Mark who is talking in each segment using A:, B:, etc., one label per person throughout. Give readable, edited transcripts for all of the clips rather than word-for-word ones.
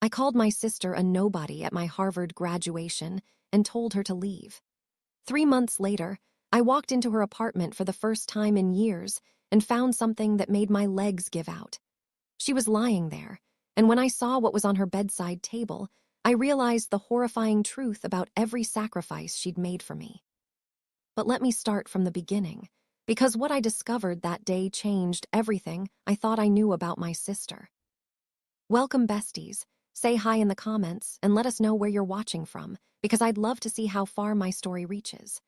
A: I called my sister a nobody at my Harvard graduation and told her to leave. 3 months later, I walked into her apartment for the first time in years and found something that made my legs give out. She was lying there, and when I saw what was on her bedside table, I realized the horrifying truth about every sacrifice she'd made for me. But let me start from the beginning, because what I discovered that day changed everything I thought I knew about my sister. Welcome, besties. Say hi in the comments and let us know where you're watching from, because I'd love to see how far my story reaches.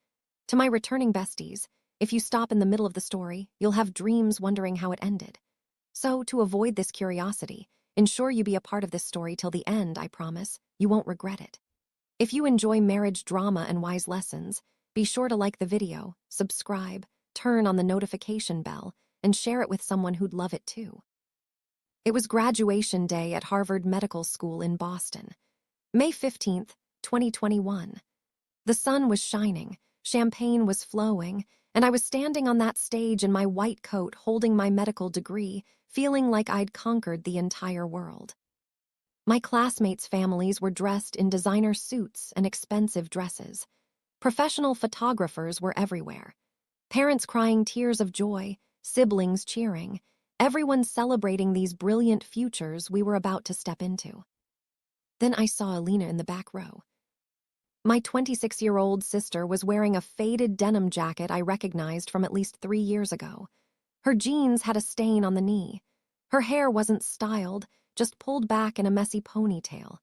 A: To my returning besties, if you stop in the middle of the story, you'll have dreams wondering how it ended. So, to avoid this curiosity, ensure you be a part of this story till the end, I promise. You won't regret it. If you enjoy marriage drama and wise lessons, be sure to like the video, subscribe, turn on the notification bell, and share it with someone who'd love it too. It was graduation day at Harvard Medical School in Boston. May 15th, 2021. The sun was shining, champagne was flowing, and I was standing on that stage in my white coat holding my medical degree, feeling like I'd conquered the entire world. My classmates' families were dressed in designer suits and expensive dresses. Professional photographers were everywhere. Parents crying tears of joy, siblings cheering, everyone celebrating these brilliant futures we were about to step into. Then I saw Alina in the back row. My 26-year-old sister was wearing a faded denim jacket I recognized from at least 3 years ago. Her jeans had a stain on the knee. Her hair wasn't styled, just pulled back in a messy ponytail.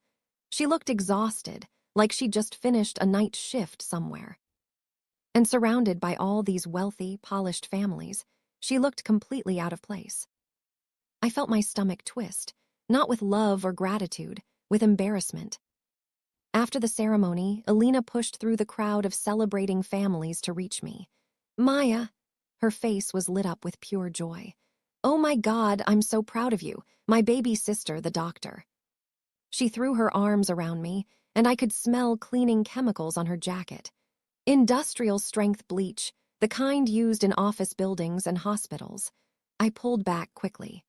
A: She looked exhausted, like she'd just finished a night shift somewhere. And surrounded by all these wealthy, polished families, she looked completely out of place. I felt my stomach twist, not with love or gratitude, with embarrassment. After the ceremony, Alina pushed through the crowd of celebrating families to reach me. Maya, her face was lit up with pure joy. Oh my God, I'm so proud of you, my baby sister, the doctor. She threw her arms around me, and I could smell cleaning chemicals on her jacket. Industrial-strength bleach, the kind used in office buildings and hospitals. I pulled back quickly.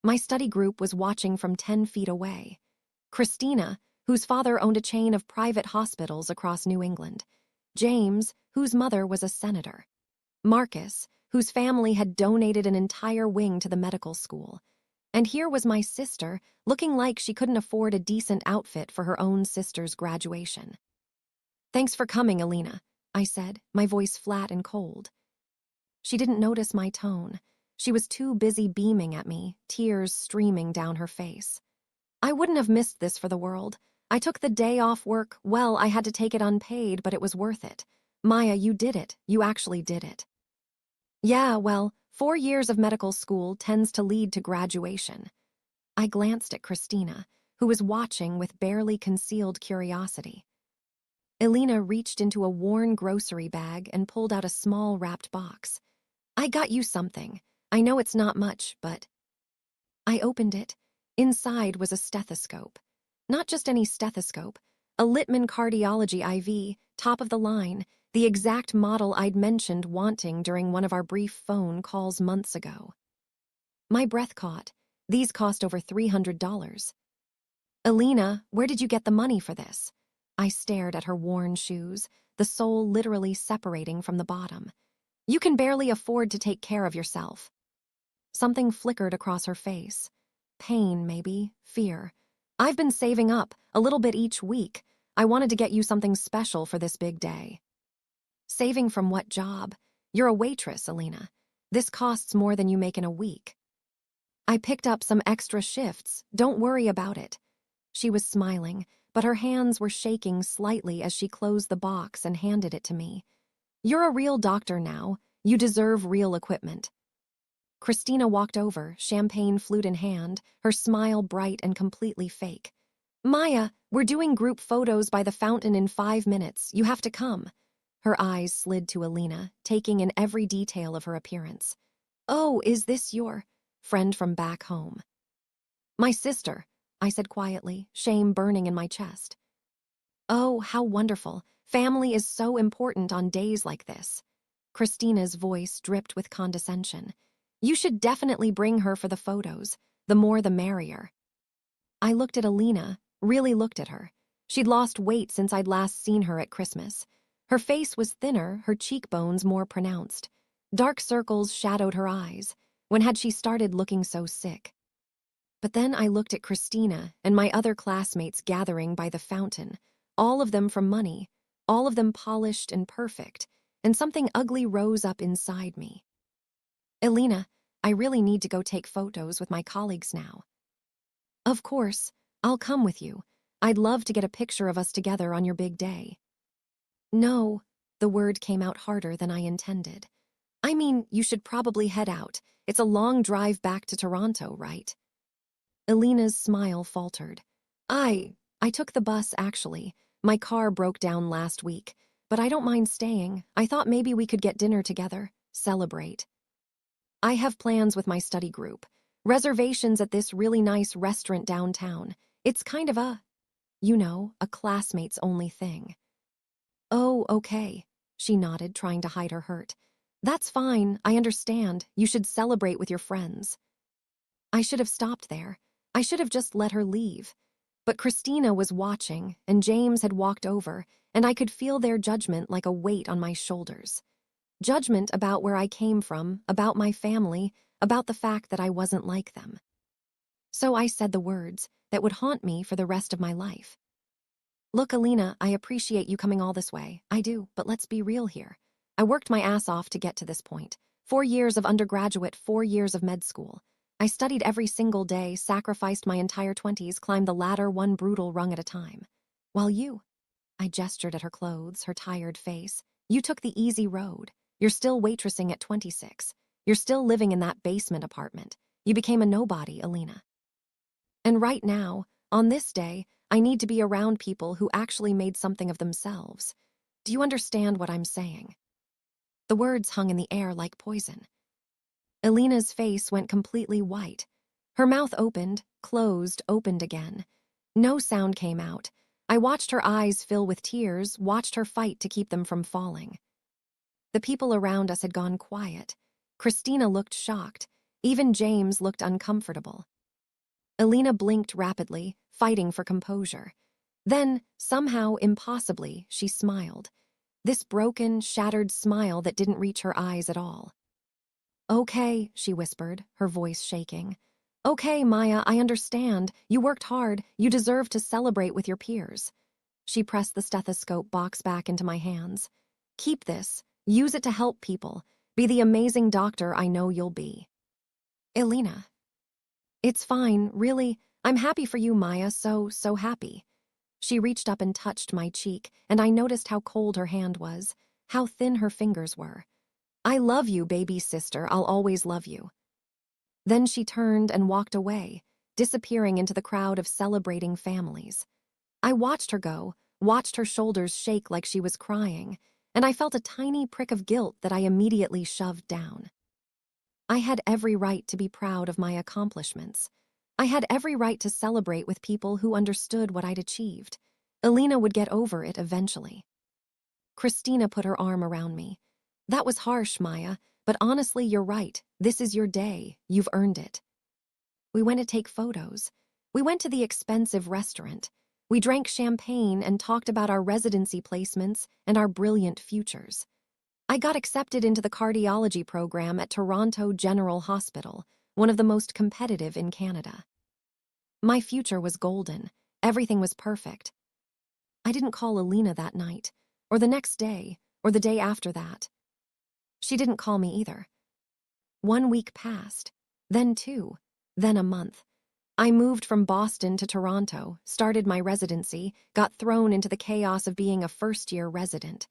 A: My study group was watching from 10 feet away. Christina, whose father owned a chain of private hospitals across New England. James, whose mother was a senator. Marcus, whose family had donated an entire wing to the medical school. And here was my sister, looking like she couldn't afford a decent outfit for her own sister's graduation. Thanks for coming, Alina, I said, my voice flat and cold. She didn't notice my tone. She was too busy beaming at me, tears streaming down her face. I wouldn't have missed this for the world. I took the day off work. Well, I had to take it unpaid, but it was worth it. Maya, you did it. You actually did it. Yeah, well, 4 years of medical school tends to lead to graduation. I glanced at Christina, who was watching with barely concealed curiosity. Alina reached into a worn grocery bag and pulled out a small wrapped box. I got you something. I know it's not much, but... I opened it. Inside was a stethoscope. Not just any stethoscope, a Littman cardiology IV, top of the line, the exact model I'd mentioned wanting during one of our brief phone calls months ago. My breath caught. These cost over $300. Alina, where did you get the money for this? I stared at her worn shoes, the sole literally separating from the bottom. You can barely afford to take care of yourself. Something flickered across her face. Pain, maybe, fear. I've been saving up, a little bit each week. I wanted to get you something special for this big day. Saving from what job? You're a waitress, Alina. This costs more than you make in a week. I picked up some extra shifts. Don't worry about it. She was smiling, but her hands were shaking slightly as she closed the box and handed it to me. You're a real doctor now. You deserve real equipment. Christina walked over, champagne flute in hand, her smile bright and completely fake. Maya, we're doing group photos by the fountain in 5 minutes. You have to come. Her eyes slid to Alina, taking in every detail of her appearance. Oh, is this your friend from back home? My sister, I said quietly, shame burning in my chest. Oh, how wonderful. Family is so important on days like this. Christina's voice dripped with condescension. You should definitely bring her for the photos. The more the merrier. I looked at Alina, really looked at her. She'd lost weight since I'd last seen her at Christmas. Her face was thinner, her cheekbones more pronounced. Dark circles shadowed her eyes. When had she started looking so sick? But then I looked at Christina and my other classmates gathering by the fountain, all of them from money, all of them polished and perfect, and something ugly rose up inside me. Alina, I really need to go take photos with my colleagues now. Of course, I'll come with you. I'd love to get a picture of us together on your big day. No, the word came out harder than I intended. I mean, you should probably head out. It's a long drive back to Toronto, right? Alina's smile faltered. I took the bus, actually. My car broke down last week, but I don't mind staying. I thought maybe we could get dinner together, celebrate. I have plans with my study group. Reservations at this really nice restaurant downtown. It's kind of a classmates only thing. Oh, okay, she nodded, trying to hide her hurt. That's fine, I understand. You should celebrate with your friends. I should have stopped there. I should have just let her leave. But Christina was watching, and James had walked over, and I could feel their judgment like a weight on my shoulders. Judgment about where I came from, about my family, about the fact that I wasn't like them. So I said the words that would haunt me for the rest of my life. Look, Alina, I appreciate you coming all this way. I do, but let's be real here. I worked my ass off to get to this point. 4 years of undergraduate, 4 years of med school. I studied every single day, sacrificed my entire 20s, climbed the ladder one brutal rung at a time. While you, I gestured at her clothes, her tired face, you took the easy road. You're still waitressing at 26. You're still living in that basement apartment. You became a nobody, Alina. And right now, on this day, I need to be around people who actually made something of themselves. Do you understand what I'm saying? The words hung in the air like poison. Alina's face went completely white. Her mouth opened, closed, opened again. No sound came out. I watched her eyes fill with tears, watched her fight to keep them from falling. The people around us had gone quiet. Christina looked shocked. Even James looked uncomfortable. Alina blinked rapidly, fighting for composure. Then, somehow, impossibly, she smiled. This broken, shattered smile that didn't reach her eyes at all. Okay, she whispered, her voice shaking. Okay, Maya, I understand. You worked hard. You deserve to celebrate with your peers. She pressed the stethoscope box back into my hands. Keep this. Use it to help people. Be the amazing doctor I know you'll be. Alina. It's fine, really. I'm happy for you, Maya, so happy. She reached up and touched my cheek, and I noticed how cold her hand was, how thin her fingers were. I love you, baby sister. I'll always love you. Then she turned and walked away, disappearing into the crowd of celebrating families. I watched her go, watched her shoulders shake like she was crying, and I felt a tiny prick of guilt that I immediately shoved down. I had every right to be proud of my accomplishments. I had every right to celebrate with people who understood what I'd achieved. Alina would get over it eventually. Christina put her arm around me. That was harsh, Maya, but honestly, you're right. This is your day. You've earned it. We went to take photos. We went to the expensive restaurant. We drank champagne and talked about our residency placements and our brilliant futures. I got accepted into the cardiology program at Toronto General Hospital, one of the most competitive in Canada. My future was golden. Everything was perfect. I didn't call Alina that night, or the next day, or the day after that. She didn't call me either. 1 week passed, then 2, then a month. I moved from Boston to Toronto, started my residency, got thrown into the chaos of being a first-year resident.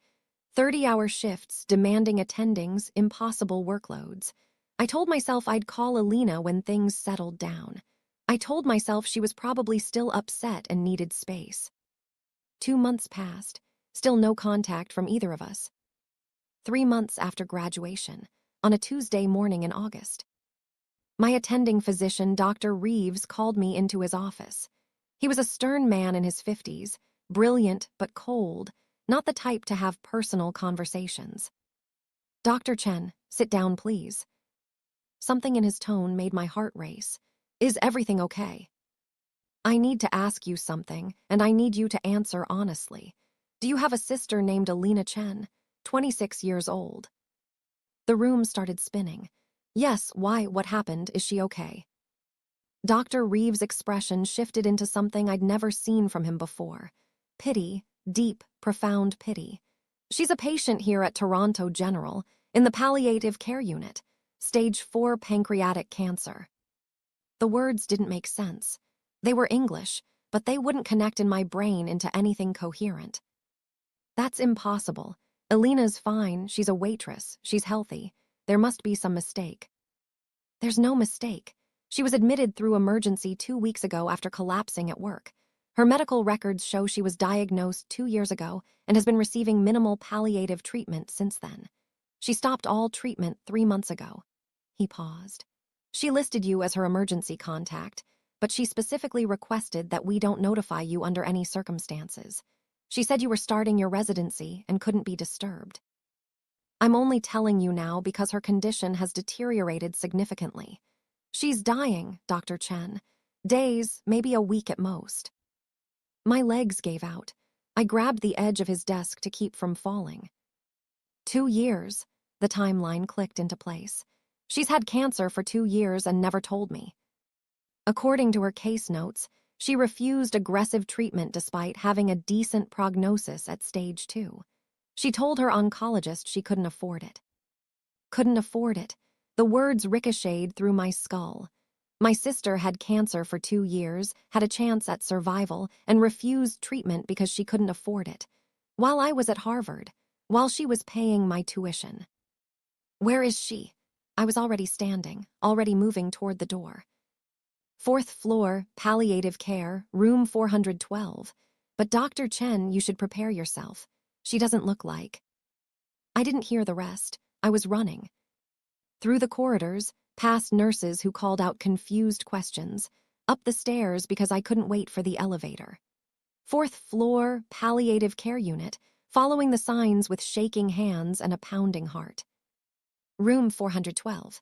A: 30-hour shifts, demanding attendings, impossible workloads. I told myself I'd call Alina when things settled down. I told myself she was probably still upset and needed space. 2 months passed, still no contact from either of us. 3 months after graduation, on a Tuesday morning in August. My attending physician, Dr. Reeves, called me into his office. He was a stern man in his 50s, brilliant but cold, not the type to have personal conversations. Dr. Chen, sit down, please. Something in his tone made my heart race. Is everything okay? I need to ask you something, and I need you to answer honestly. Do you have a sister named Alina Chen, 26 years old? The room started spinning. Yes, why? What happened? Is she okay? Dr. Reeves' expression shifted into something I'd never seen from him before. Pity, deep, profound pity. She's a patient here at Toronto General, in the palliative care unit, stage 4 pancreatic cancer. The words didn't make sense. They were English, but they wouldn't connect in my brain into anything coherent. That's impossible. Alina's fine, she's a waitress, she's healthy. There must be some mistake. There's no mistake. She was admitted through emergency 2 weeks ago after collapsing at work. Her medical records show she was diagnosed 2 years ago and has been receiving minimal palliative treatment since then. She stopped all treatment 3 months ago. He paused. She listed you as her emergency contact, but she specifically requested that we don't notify you under any circumstances. She said you were starting your residency and couldn't be disturbed. I'm only telling you now because her condition has deteriorated significantly. She's dying, Dr. Chen. Days, maybe a week at most. My legs gave out. I grabbed the edge of his desk to keep from falling. 2 years. The timeline clicked into place. She's had cancer for 2 years and never told me. According to her case notes, she refused aggressive treatment despite having a decent prognosis at stage 2. She told her oncologist she couldn't afford it. Couldn't afford it. The words ricocheted through my skull. My sister had cancer for 2 years, had a chance at survival, and refused treatment because she couldn't afford it. While I was at Harvard, while she was paying my tuition. Where is she? I was already standing, already moving toward the door. 4th floor, palliative care, room 412. But Dr. Chen, you should prepare yourself. She doesn't look like. I didn't hear the rest. I was running. Through the corridors, past nurses who called out confused questions, up the stairs because I couldn't wait for the elevator. 4th floor, palliative care unit, following the signs with shaking hands and a pounding heart. Room 412.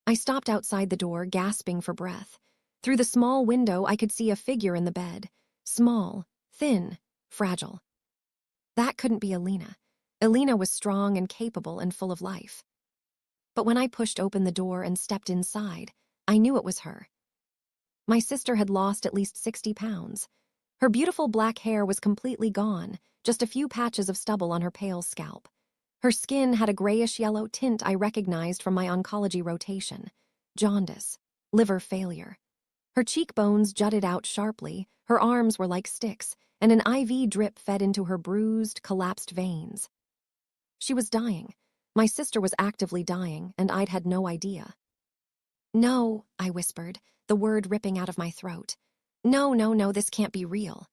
A: I stopped outside the door, gasping for breath. Through the small window, I could see a figure in the bed. Small, thin, fragile. That couldn't be Alina. Alina was strong and capable and full of life. But when I pushed open the door and stepped inside, I knew it was her. My sister had lost at least 60 pounds. Her beautiful black hair was completely gone, just a few patches of stubble on her pale scalp. Her skin had a grayish-yellow tint I recognized from my oncology rotation. Jaundice, liver failure. Her cheekbones jutted out sharply, her arms were like sticks, and an IV drip fed into her bruised, collapsed veins. She was dying. My sister was actively dying, and I'd had no idea. No, I whispered, the word ripping out of my throat. No, this can't be real.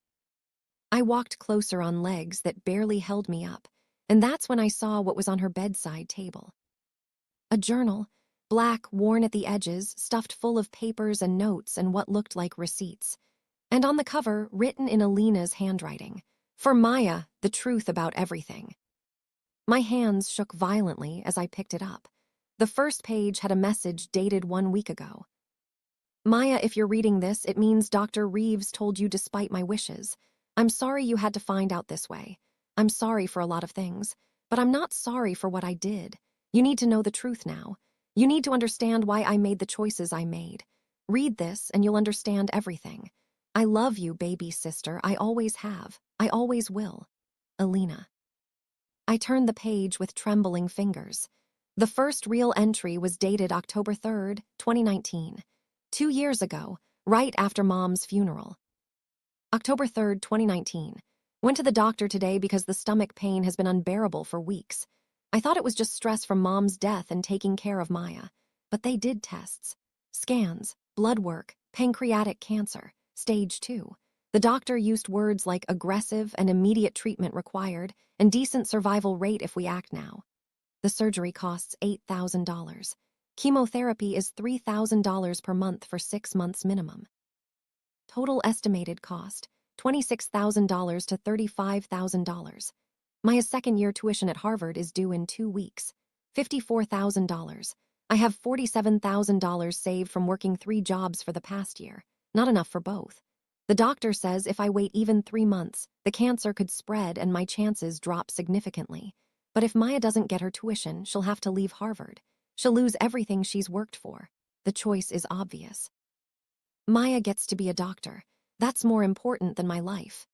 A: I walked closer on legs that barely held me up, and that's when I saw what was on her bedside table. A journal, black, worn at the edges, stuffed full of papers and notes and what looked like receipts. And on the cover, written in Alina's handwriting, "For Maya, the truth about everything." My hands shook violently as I picked it up. The first page had a message dated 1 week ago. Maya, if you're reading this, it means Dr. Reeves told you despite my wishes. I'm sorry you had to find out this way. I'm sorry for a lot of things, but I'm not sorry for what I did. You need to know the truth now. You need to understand why I made the choices I made. Read this and you'll understand everything. I love you, baby sister. I always have. I always will. Alina. I turned the page with trembling fingers. The first real entry was dated October 3rd, 2019. 2 years ago, right after Mom's funeral. October 3rd, 2019. Went to the doctor today because the stomach pain has been unbearable for weeks. I thought it was just stress from Mom's death and taking care of Maya. But they did tests. Scans, blood work, pancreatic cancer, stage 2. The doctor used words like aggressive and immediate treatment required and decent survival rate if we act now. The surgery costs $8,000. Chemotherapy is $3,000 per month for 6 months minimum. Total estimated cost, $26,000 to $35,000. Maya's second-year tuition at Harvard is due in 2 weeks, $54,000. I have $47,000 saved from working 3 jobs for the past year, not enough for both. The doctor says if I wait even 3 months, the cancer could spread and my chances drop significantly. But if Maya doesn't get her tuition, she'll have to leave Harvard. She'll lose everything she's worked for. The choice is obvious. Maya gets to be a doctor. That's more important than my life.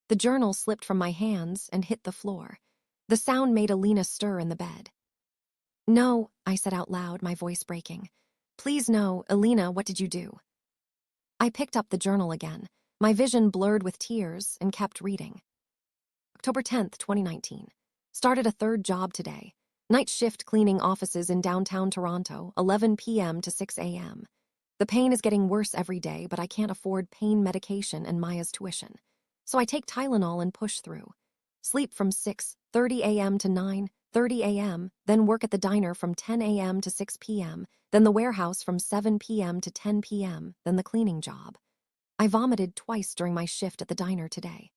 A: The journal slipped from my hands and hit the floor. The sound made Alina stir in the bed. "No," I said out loud, my voice breaking. "Please no, Alina, what did you do?" I picked up the journal again, my vision blurred with tears, and kept reading. October 10th, 2019. Started a third job today. Night shift cleaning offices in downtown Toronto, 11 p.m. to 6 a.m. The pain is getting worse every day, but I can't afford pain medication and Maya's tuition. So I take Tylenol and push through. Sleep from 6:30 a.m. to 9:30 a.m., then work at the diner from 10 a.m. to 6 p.m., then the warehouse from 7 p.m. to 10 p.m., then the cleaning job. I vomited twice during my shift at the diner today.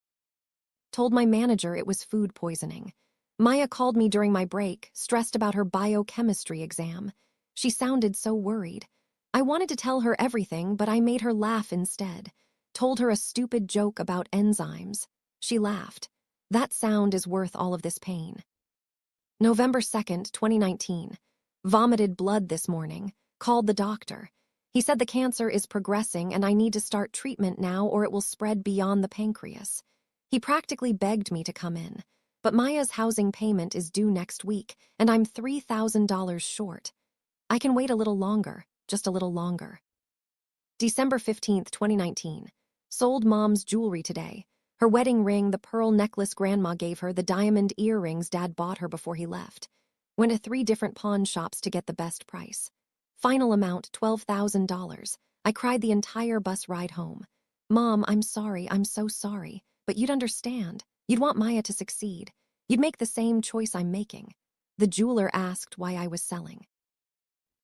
A: Told my manager it was food poisoning. Maya called me during my break, stressed about her biochemistry exam. She sounded so worried. I wanted to tell her everything, but I made her laugh instead. Told her a stupid joke about enzymes. She laughed. That sound is worth all of this pain. November 2nd, 2019. Vomited blood this morning. Called the doctor. He said the cancer is progressing and I need to start treatment now or it will spread beyond the pancreas. He practically begged me to come in. But Maya's housing payment is due next week, and I'm $3,000 short. I can wait a little longer, just a little longer. December 15th, 2019. Sold Mom's jewelry today. Her wedding ring, the pearl necklace Grandma gave her, the diamond earrings Dad bought her before he left. Went to 3 different pawn shops to get the best price. Final amount, $12,000. I cried the entire bus ride home. "Mom, I'm sorry, I'm so sorry. But you'd understand. You'd want Maya to succeed. You'd make the same choice I'm making." The jeweler asked why I was selling.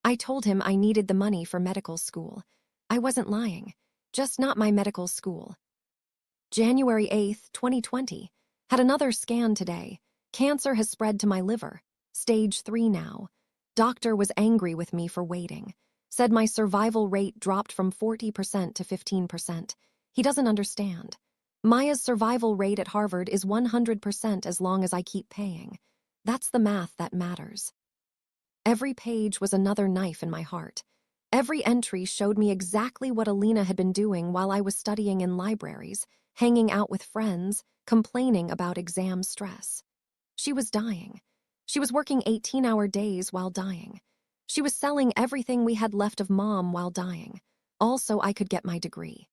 A: I told him I needed the money for medical school. I wasn't lying. Just not my medical school. January 8th, 2020. Had another scan today. Cancer has spread to my liver. Stage 3 now. Doctor was angry with me for waiting. Said my survival rate dropped from 40% to 15%. He doesn't understand. Maya's survival rate at Harvard is 100% as long as I keep paying. That's the math that matters. Every page was another knife in my heart. Every entry showed me exactly what Alina had been doing while I was studying in libraries, hanging out with friends, complaining about exam stress. She was dying. She was working 18-hour days while dying. She was selling everything we had left of Mom while dying. Also, I could get my degree.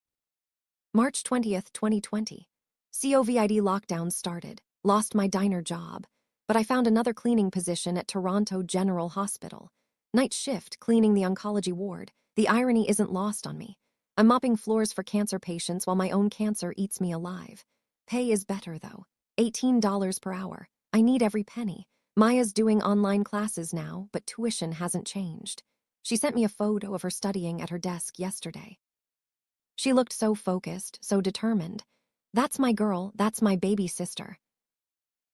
A: March 20th, 2020. COVID lockdown started. Lost my diner job. But I found another cleaning position at Toronto General Hospital. Night shift, cleaning the oncology ward. The irony isn't lost on me. I'm mopping floors for cancer patients while my own cancer eats me alive. Pay is better, though. $18 per hour. I need every penny. Maya's doing online classes now, but tuition hasn't changed. She sent me a photo of her studying at her desk yesterday. She looked so focused, so determined. That's my girl, that's my baby sister.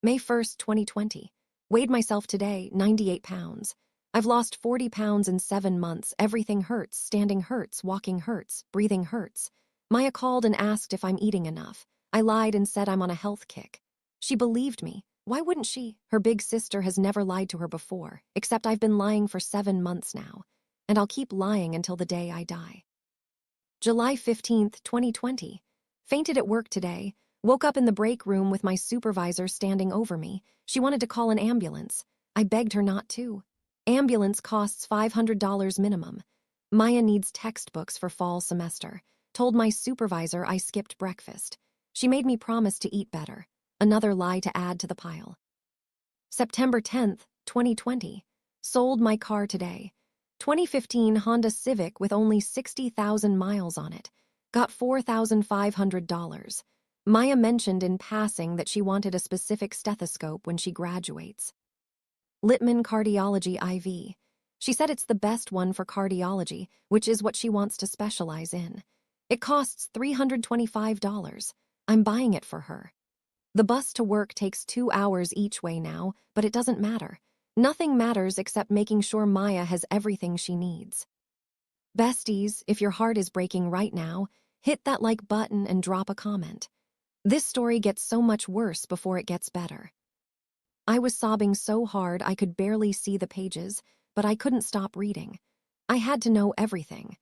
A: May 1st, 2020. Weighed myself today, 98 pounds. I've lost 40 pounds in 7 months. Everything hurts, standing hurts, walking hurts, breathing hurts. Maya called and asked if I'm eating enough. I lied and said I'm on a health kick. She believed me. Why wouldn't she? Her big sister has never lied to her before, except I've been lying for 7 months now. And I'll keep lying until the day I die. July 15th, 2020. Fainted at work today. Woke up in the break room with my supervisor standing over me. She wanted to call an ambulance. I begged her not to. Ambulance costs $500 minimum. Maya needs textbooks for fall semester. Told my supervisor I skipped breakfast. She made me promise to eat better. Another lie to add to the pile. September 10th, 2020. Sold my car today. 2015 Honda Civic with only 60,000 miles on it. Got $4,500. Maya mentioned in passing that she wanted a specific stethoscope when she graduates. Littman Cardiology IV. She said it's the best one for cardiology, which is what she wants to specialize in. It costs $325. I'm buying it for her. The bus to work takes 2 hours each way now, but it doesn't matter. Nothing matters except making sure Maya has everything she needs. Besties, if your heart is breaking right now, hit that like button and drop a comment. This story gets so much worse before it gets better. I was sobbing so hard I could barely see the pages, but I couldn't stop reading. I had to know everything.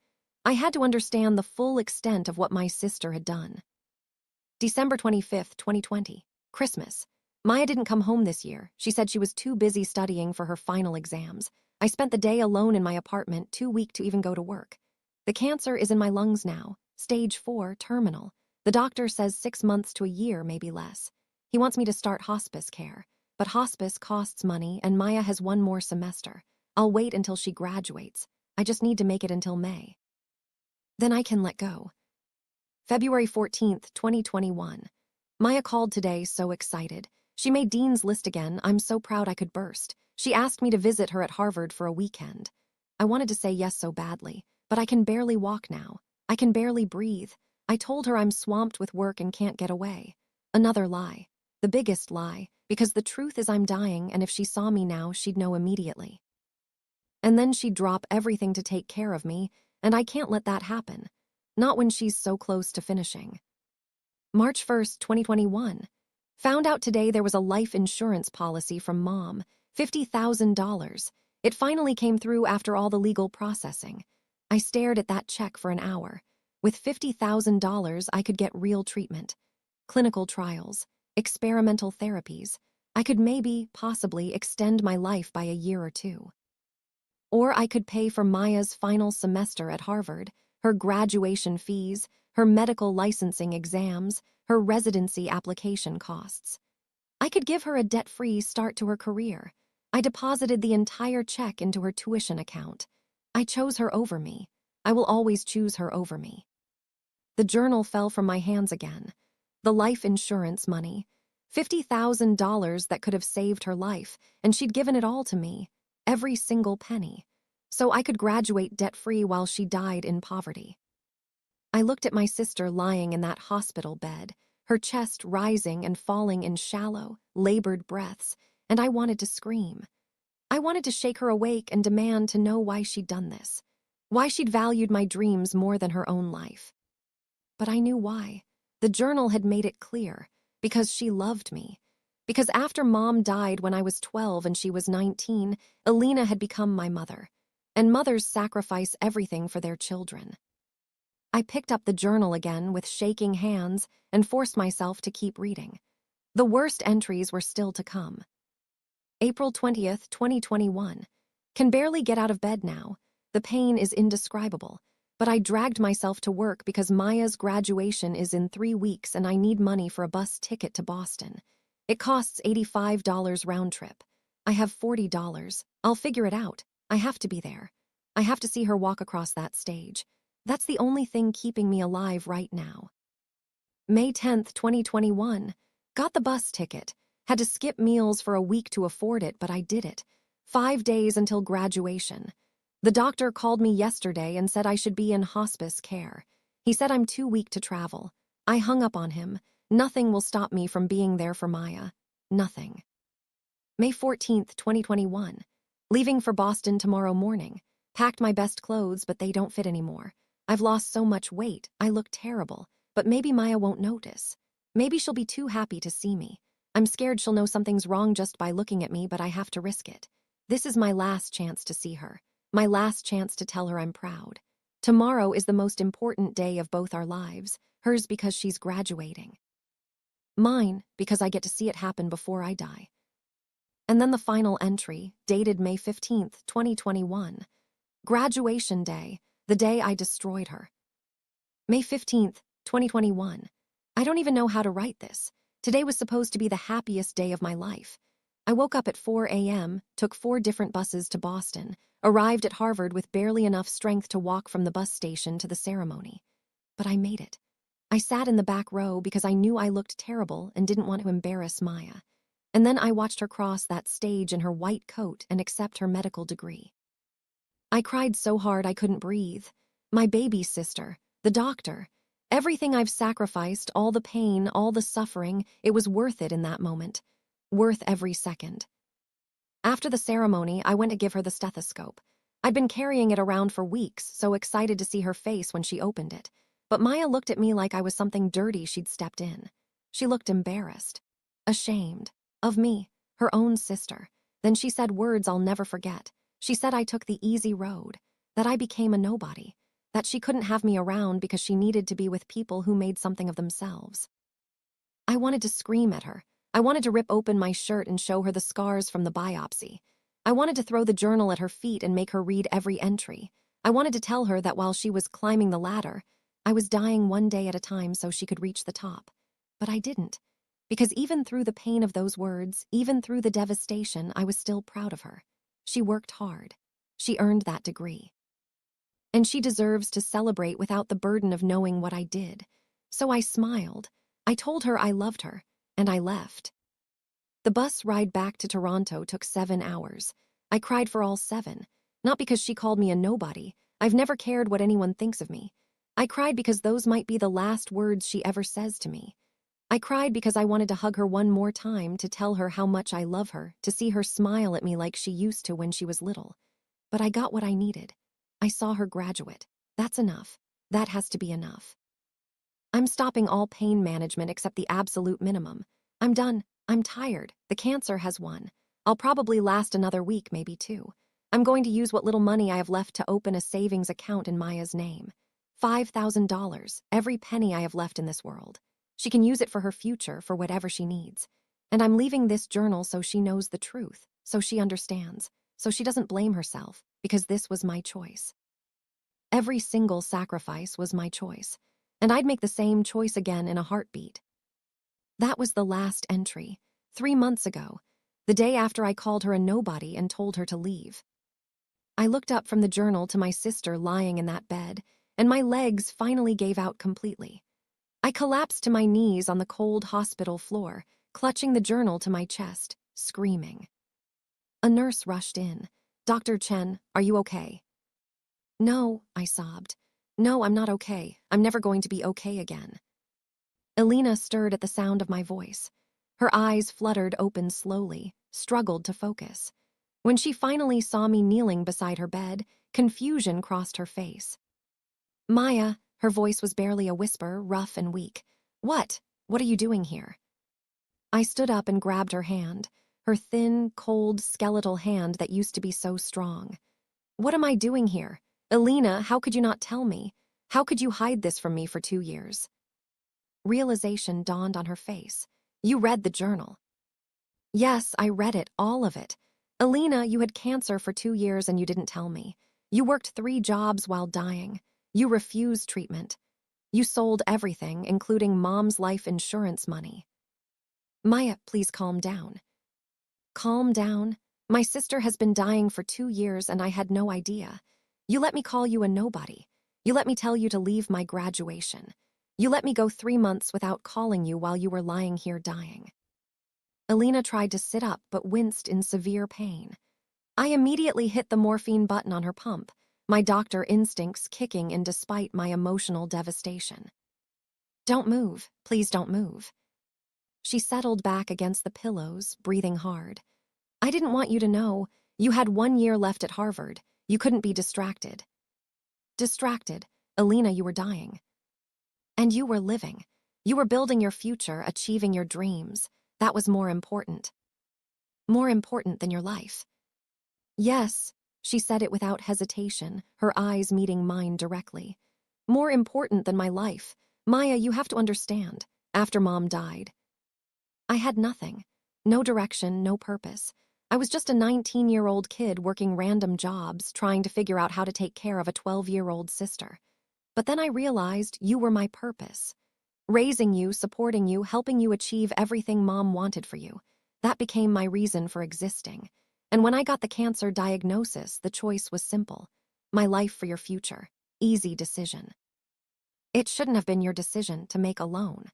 A: I had to understand the full extent of what my sister had done. December 25th, 2020. Christmas. Maya didn't come home this year. She said she was too busy studying for her final exams. I spent the day alone in my apartment, too weak to even go to work. The cancer is in my lungs now, stage 4, terminal. The doctor says 6 months to a year, maybe less. He wants me to start hospice care. But hospice costs money, and Maya has 1 more semester. I'll wait until she graduates. I just need to make it until May. Then I can let go. February 14th, 2021. Maya called today, so excited. She made Dean's List again. I'm so proud I could burst. She asked me to visit her at Harvard for a weekend. I wanted to say yes so badly, but I can barely walk now. I can barely breathe. I told her I'm swamped with work and can't get away. Another lie. The biggest lie, because the truth is I'm dying, and if she saw me now, she'd know immediately. And then she'd drop everything to take care of me, and I can't let that happen. Not when she's so close to finishing. March 1st, 2021. Found out today there was a life insurance policy from Mom, $50,000. It finally came through after all the legal processing. I stared at that check for an hour. With $50,000, I could get real treatment. Clinical trials, experimental therapies. I could maybe, possibly, extend my life by a year or 2. Or I could pay for Maya's final semester at Harvard, her graduation fees, her medical licensing exams, her residency application costs. I could give her a debt-free start to her career. I deposited the entire check into her tuition account. I chose her over me. I will always choose her over me. The journal fell from my hands again. The life insurance money. $50,000 that could have saved her life, and she'd given it all to me. Every single penny. So I could graduate debt-free while she died in poverty. I looked at my sister lying in that hospital bed, her chest rising and falling in shallow, labored breaths, and I wanted to scream. I wanted to shake her awake and demand to know why she'd done this, why she'd valued my dreams more than her own life. But I knew why. The journal had made it clear, because she loved me. Because after Mom died when I was 12 and she was 19, Alina had become my mother. And mothers sacrifice everything for their children. I picked up the journal again with shaking hands and forced myself to keep reading. The worst entries were still to come. April 20th, 2021. Can barely get out of bed now. The pain is indescribable. But I dragged myself to work because Maya's graduation is in 3 weeks and I need money for a bus ticket to Boston. It costs $85 round trip. I have $40. I'll figure it out. I have to be there. I have to see her walk across that stage. That's the only thing keeping me alive right now. May 10th, 2021. Got the bus ticket. Had to skip meals for a week to afford it, but I did it. 5 days until graduation. The doctor called me yesterday and said I should be in hospice care. He said I'm too weak to travel. I hung up on him. Nothing will stop me from being there for Maya. Nothing. May 14th, 2021. Leaving for Boston tomorrow morning. Packed my best clothes, but they don't fit anymore. I've lost so much weight, I look terrible, but maybe Maya won't notice. Maybe she'll be too happy to see me. I'm scared she'll know something's wrong just by looking at me, but I have to risk it. This is my last chance to see her. My last chance to tell her I'm proud. Tomorrow is the most important day of both our lives, hers because she's graduating. Mine, because I get to see it happen before I die. And then the final entry, dated May 15th, 2021. Graduation day, the day I destroyed her. May 15th, 2021. I don't even know how to write this. Today was supposed to be the happiest day of my life. I woke up at 4 a.m., took 4 different buses to Boston, arrived at Harvard with barely enough strength to walk from the bus station to the ceremony. But I made it. I sat in the back row because I knew I looked terrible and didn't want to embarrass Maya. And then I watched her cross that stage in her white coat and accept her medical degree. I cried so hard I couldn't breathe. My baby sister, the doctor, everything I've sacrificed, all the pain, all the suffering, it was worth it in that moment. Worth every second. After the ceremony, I went to give her the stethoscope. I'd been carrying it around for weeks, so excited to see her face when she opened it. But Maya looked at me like I was something dirty she'd stepped in. She looked embarrassed, ashamed, of me, her own sister. Then she said words I'll never forget. She said I took the easy road, that I became a nobody, that she couldn't have me around because she needed to be with people who made something of themselves. I wanted to scream at her. I wanted to rip open my shirt and show her the scars from the biopsy. I wanted to throw the journal at her feet and make her read every entry. I wanted to tell her that while she was climbing the ladder, I was dying one day at a time so she could reach the top. But I didn't. Because even through the pain of those words, even through the devastation, I was still proud of her. She worked hard. She earned that degree. And she deserves to celebrate without the burden of knowing what I did. So I smiled. I told her I loved her, and I left. The bus ride back to Toronto took 7 hours. I cried for all 7. Not because she called me a nobody. I've never cared what anyone thinks of me. I cried because those might be the last words she ever says to me. I cried because I wanted to hug her one more time, to tell her how much I love her, to see her smile at me like she used to when she was little. But I got what I needed. I saw her graduate. That's enough. That has to be enough. I'm stopping all pain management except the absolute minimum. I'm done. I'm tired. The cancer has won. I'll probably last another week, maybe 2. I'm going to use what little money I have left to open a savings account in Maya's name. $5,000, every penny I have left in this world. She can use it for her future, for whatever she needs. And I'm leaving this journal so she knows the truth, so she understands, so she doesn't blame herself, because this was my choice. Every single sacrifice was my choice, and I'd make the same choice again in a heartbeat. That was the last entry, 3 months ago, the day after I called her a nobody and told her to leave. I looked up from the journal to my sister lying in that bed, and my legs finally gave out completely. I collapsed to my knees on the cold hospital floor, clutching the journal to my chest, screaming. A nurse rushed in. "Dr. Chen, are you okay?" "No," I sobbed. "No, I'm not okay. I'm never going to be okay again." Elena stirred at the sound of my voice. Her eyes fluttered open slowly, struggled to focus. When she finally saw me kneeling beside her bed, confusion crossed her face. "Maya," her voice was barely a whisper, rough and weak. "What? What are you doing here?" I stood up and grabbed her hand, her thin, cold, skeletal hand that used to be so strong. "What am I doing here? Elena, how could you not tell me? How could you hide this from me for 2 years?" Realization dawned on her face. "You read the journal." "Yes, I read it, all of it. Elena, you had cancer for 2 years and you didn't tell me. You worked 3 jobs while dying. You refused treatment. You sold everything, including Mom's life insurance money." "Maya, please calm down." "Calm down? My sister has been dying for 2 years and I had no idea. You let me call you a nobody. You let me tell you to leave my graduation. You let me go 3 months without calling you while you were lying here dying." Elena tried to sit up but winced in severe pain. I immediately hit the morphine button on her pump, my doctor instincts kicking in despite my emotional devastation. "Don't move. Please don't move." She settled back against the pillows, breathing hard. "I didn't want you to know. You had 1 year left at Harvard. You couldn't be distracted." "Distracted? Elena, you were dying. And you were living. You were building your future, achieving your dreams. That was more important. More important than your life." "Yes," she said it without hesitation, her eyes meeting mine directly. "More important than my life. Maya, you have to understand. After Mom died, I had nothing. No direction, no purpose. I was just a 19-year-old kid working random jobs, trying to figure out how to take care of a 12-year-old sister. But then I realized you were my purpose. Raising you, supporting you, helping you achieve everything Mom wanted for you. That became my reason for existing. And when I got the cancer diagnosis, the choice was simple. My life for your future. Easy decision. It shouldn't have been your decision to make alone.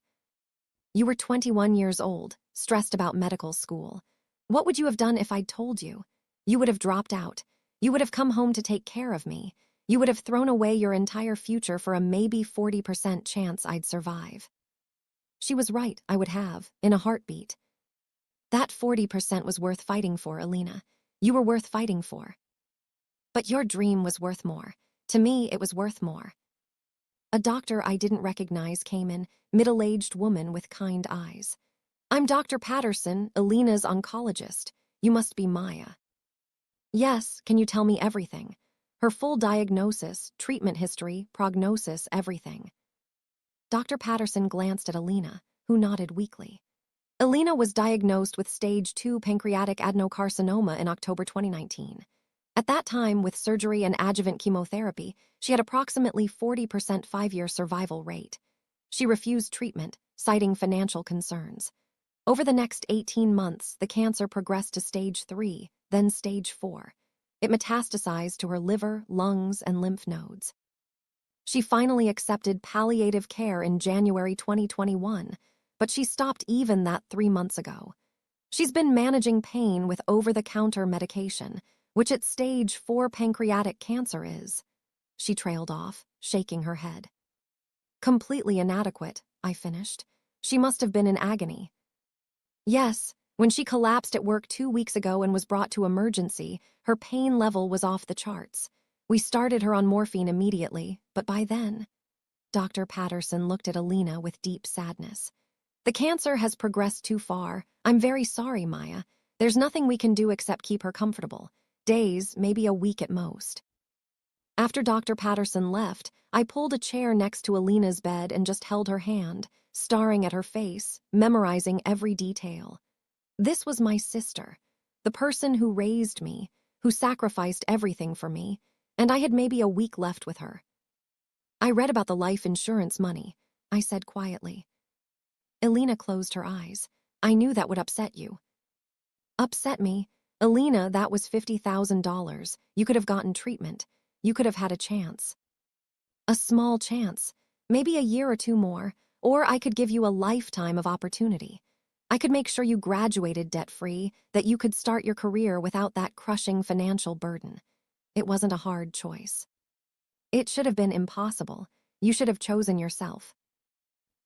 A: You were 21 years old, stressed about medical school. What would you have done if I'd told you? You would have dropped out. You would have come home to take care of me. You would have thrown away your entire future for a maybe 40% chance I'd survive. She was right, I would have, in a heartbeat. That 40% was worth fighting for, Elena. You were worth fighting for. But your dream was worth more. To me, it was worth more. A doctor I didn't recognize came in, middle-aged woman with kind eyes. "I'm Dr. Patterson, Alina's oncologist. You must be Maya." "Yes, can you tell me everything? Her full diagnosis, treatment history, prognosis, everything." Dr. Patterson glanced at Alina, who nodded weakly. Alina was diagnosed with stage 2 pancreatic adenocarcinoma in October 2019. At that time, with surgery and adjuvant chemotherapy, she had approximately 40% 5-year survival rate. She refused treatment, citing financial concerns. Over the next 18 months, the cancer progressed to stage 3, then stage 4. It metastasized to her liver, lungs, and lymph nodes. She finally accepted palliative care in January 2021, but she stopped even that 3 months ago. She's been managing pain with over-the-counter medication, which at stage 4 pancreatic cancer is. She trailed off, shaking her head. "Completely inadequate," I finished. "She must have been in agony." "Yes, when she collapsed at work 2 weeks ago and was brought to emergency, her pain level was off the charts. We started her on morphine immediately, but by then..." Dr. Patterson looked at Alina with deep sadness. "The cancer has progressed too far. I'm very sorry, Maya. There's nothing we can do except keep her comfortable. Days, maybe a week at most." After Dr. Patterson left, I pulled a chair next to Alina's bed and just held her hand, staring at her face, memorizing every detail. This was my sister, the person who raised me, who sacrificed everything for me, and I had maybe a week left with her. "I read about the life insurance money," I said quietly. Alina closed her eyes. "I knew that would upset you." "Upset me? Alina, that was $50,000. You could have gotten treatment. You could have had a chance." "A small chance. Maybe a year or two more. Or I could give you a lifetime of opportunity. I could make sure you graduated debt-free, that you could start your career without that crushing financial burden." It wasn't a hard choice. It should have been impossible. You should have chosen yourself.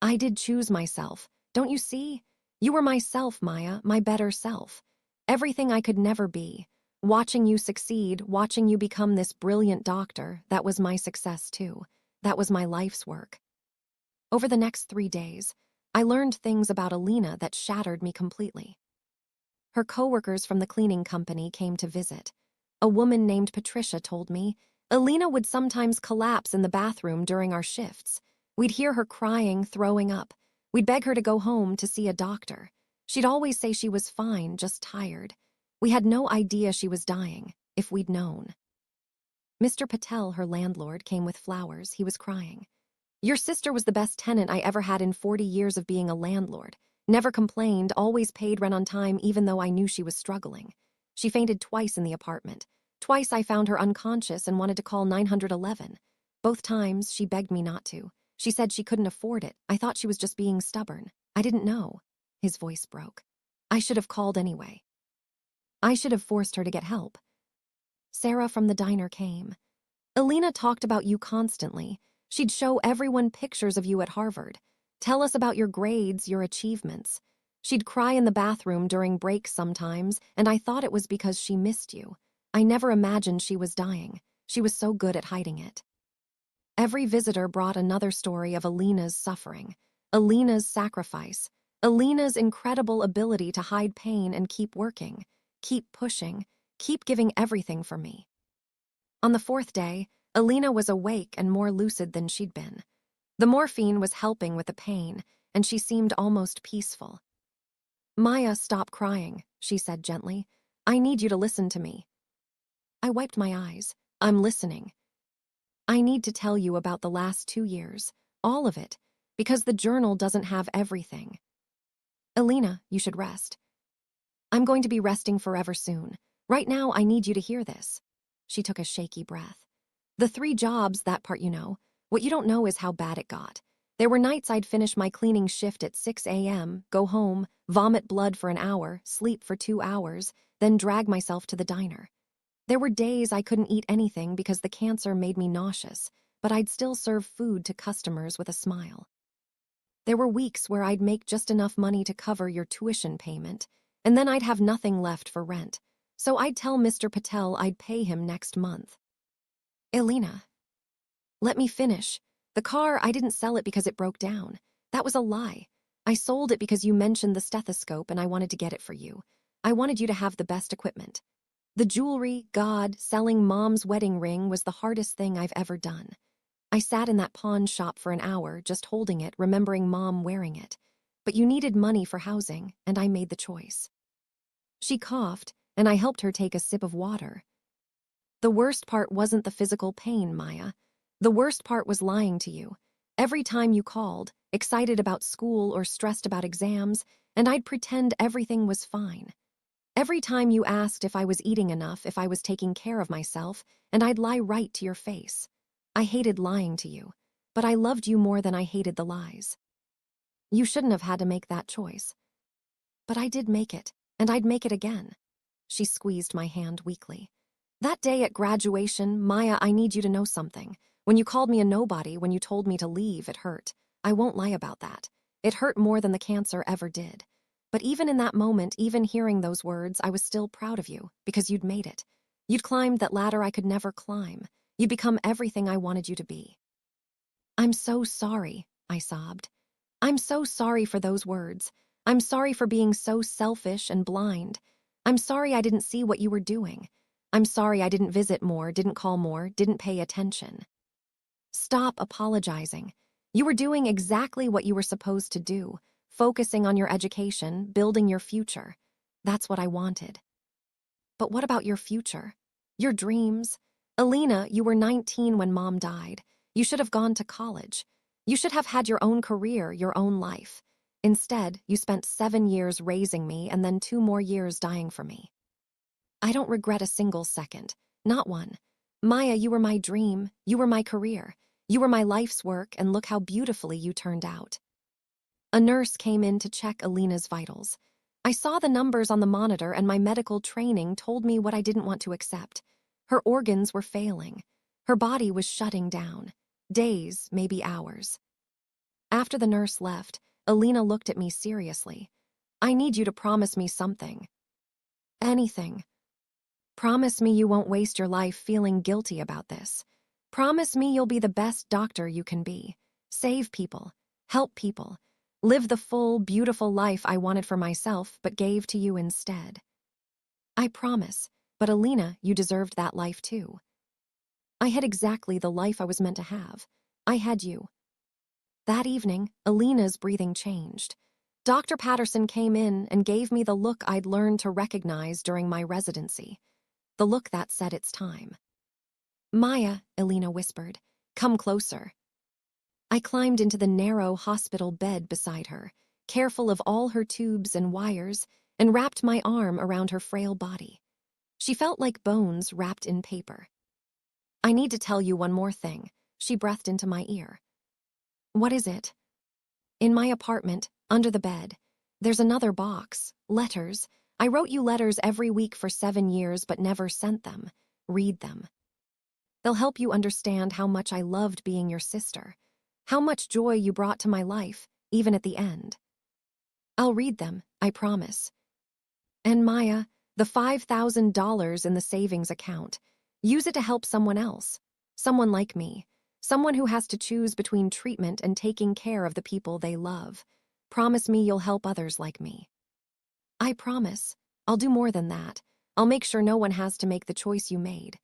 A: I did choose myself. Don't you see? You were myself, Maya, my better self. Everything I could never be. Watching you succeed, watching you become this brilliant doctor, that was my success too. That was my life's work. Over the next 3 days, I learned things about Alina that shattered me completely. Her coworkers from the cleaning company came to visit. A woman named Patricia told me Alina would sometimes collapse in the bathroom during our shifts. We'd hear her crying, throwing up. We'd beg her to go home to see a doctor. She'd always say she was fine, just tired. We had no idea she was dying, if we'd known. Mr. Patel, her landlord, came with flowers. He was crying. "Your sister was the best tenant I ever had in 40 years of being a landlord. Never complained, always paid rent on time even though I knew she was struggling. She fainted twice in the apartment. Twice I found her unconscious and wanted to call 911. Both times she begged me not to. She said she couldn't afford it. I thought she was just being stubborn. I didn't know." His voice broke. "I should have called anyway. I should have forced her to get help." Sarah from the diner came. "Alina talked about you constantly. She'd show everyone pictures of you at Harvard. Tell us about your grades, your achievements. She'd cry in the bathroom during breaks sometimes, and I thought it was because she missed you. I never imagined she was dying. She was so good at hiding it." Every visitor brought another story of Alina's suffering, Alina's sacrifice, Alina's incredible ability to hide pain and keep working, keep pushing, keep giving everything for me. On the 4th day, Alina was awake and more lucid than she'd been. The morphine was helping with the pain, and she seemed almost peaceful. "Maya, stop crying," she said gently. "I need you to listen to me." I wiped my eyes. "I'm listening. I need to tell you about the last 2 years, all of it, because the journal doesn't have everything." "Alina, you should rest." "I'm going to be resting forever soon. Right now, I need you to hear this." She took a shaky breath. "The 3 jobs, that part you know. What you don't know is how bad it got. There were nights I'd finish my cleaning shift at 6 a.m., go home, vomit blood for an hour, sleep for 2 hours, then drag myself to the diner. There were days I couldn't eat anything because the cancer made me nauseous, but I'd still serve food to customers with a smile. There were weeks where I'd make just enough money to cover your tuition payment, and then I'd have nothing left for rent. So I'd tell Mr. Patel I'd pay him next month." "Alina, let me finish. The car, I didn't sell it because it broke down. That was a lie. I sold it because you mentioned the stethoscope and I wanted to get it for you. I wanted you to have the best equipment. The jewelry, God, selling Mom's wedding ring was the hardest thing I've ever done. I sat in that pawn shop for an hour, just holding it, remembering Mom wearing it. But you needed money for housing, and I made the choice. She coughed, and I helped her take a sip of water. The worst part wasn't the physical pain, Maya. The worst part was lying to you. Every time you called, excited about school or stressed about exams, and I'd pretend everything was fine. Every time you asked if I was eating enough, if I was taking care of myself, and I'd lie right to your face. I hated lying to you, but I loved you more than I hated the lies. You shouldn't have had to make that choice. But I did make it, and I'd make it again. She squeezed my hand weakly. That day at graduation, Maya, I need you to know something. When you called me a nobody, when you told me to leave, it hurt. I won't lie about that. It hurt more than the cancer ever did. But even in that moment, even hearing those words, I was still proud of you, because you'd made it. You'd climbed that ladder I could never climb. You'd become everything I wanted you to be. I'm so sorry, I sobbed. I'm so sorry for those words. I'm sorry for being so selfish and blind. I'm sorry I didn't see what you were doing. I'm sorry I didn't visit more, didn't call more, didn't pay attention. Stop apologizing. You were doing exactly what you were supposed to do, focusing on your education, building your future. That's what I wanted. But what about your future? Your dreams? Alina, you were 19 when Mom died. You should have gone to college. You should have had your own career, your own life. Instead, you spent 7 years raising me and then 2 more years dying for me. I don't regret a single second. Not one. Maya, you were my dream. You were my career. You were my life's work, and look how beautifully you turned out. A nurse came in to check Alina's vitals. I saw the numbers on the monitor, and my medical training told me what I didn't want to accept. Her organs were failing. Her body was shutting down. Days, maybe hours. After the nurse left, Alina looked at me seriously. I need you to promise me something. Anything. Promise me you won't waste your life feeling guilty about this. Promise me you'll be the best doctor you can be. Save people. Help people. Live the full, beautiful life I wanted for myself but gave to you instead. I promise, but Alina, you deserved that life too. I had exactly the life I was meant to have. I had you. That evening, Alina's breathing changed. Dr. Patterson came in and gave me the look I'd learned to recognize during my residency. The look that said it's time. Maya, Alina whispered, come closer. I climbed into the narrow hospital bed beside her, careful of all her tubes and wires, and wrapped my arm around her frail body. She felt like bones wrapped in paper. I need to tell you one more thing, she breathed into my ear. What is it? In my apartment, under the bed, there's another box, letters. I wrote you letters every week for 7 years but never sent them. Read them. They'll help you understand how much I loved being your sister, how much joy you brought to my life, even at the end. I'll read them, I promise. And Maya, the $5,000 in the savings account, use it to help someone else, someone like me, someone who has to choose between treatment and taking care of the people they love. Promise me you'll help others like me. I promise. I'll do more than that. I'll make sure no one has to make the choice you made.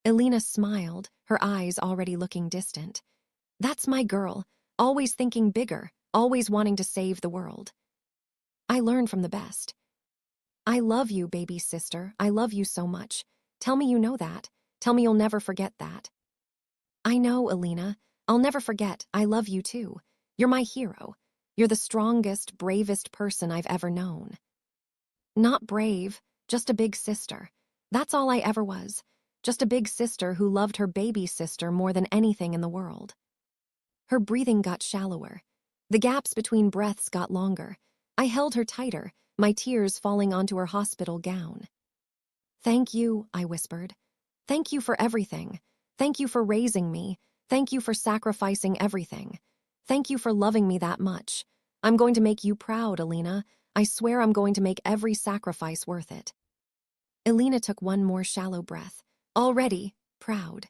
A: Alina smiled, her eyes already looking distant. That's my girl, always thinking bigger, always wanting to save the world. I learn from the best. I love you, baby sister. I love you so much. Tell me you know that. Tell me you'll never forget that. I know, Alina. I'll never forget. I love you too. You're my hero. You're the strongest, bravest person I've ever known. Not brave, just a big sister. That's all I ever was. Just a big sister who loved her baby sister more than anything in the world. Her breathing got shallower. The gaps between breaths got longer. I held her tighter, my tears falling onto her hospital gown. Thank you, I whispered. Thank you for everything. Thank you for raising me. Thank you for sacrificing everything. Thank you for loving me that much. I'm going to make you proud, Alina. I swear I'm going to make every sacrifice worth it. Alina took one more shallow breath. Already proud.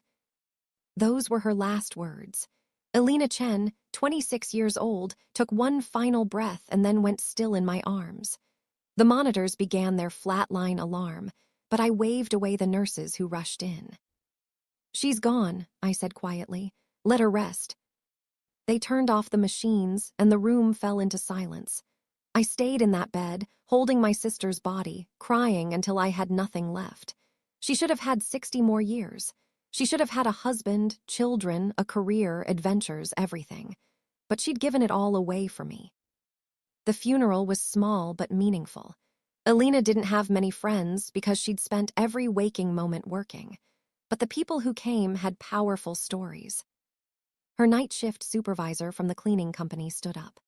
A: Those were her last words. Alina Chen, 26 years old, took one final breath and then went still in my arms. The monitors began their flatline alarm, but I waved away the nurses who rushed in. "She's gone," I said quietly. "Let her rest." They turned off the machines, and the room fell into silence. I stayed in that bed, holding my sister's body, crying until I had nothing left. She should have had 60 more years. She should have had a husband, children, a career, adventures, everything. But she'd given it all away for me. The funeral was small but meaningful. Alina didn't have many friends because she'd spent every waking moment working. But the people who came had powerful stories. Her night shift supervisor from the cleaning company stood up.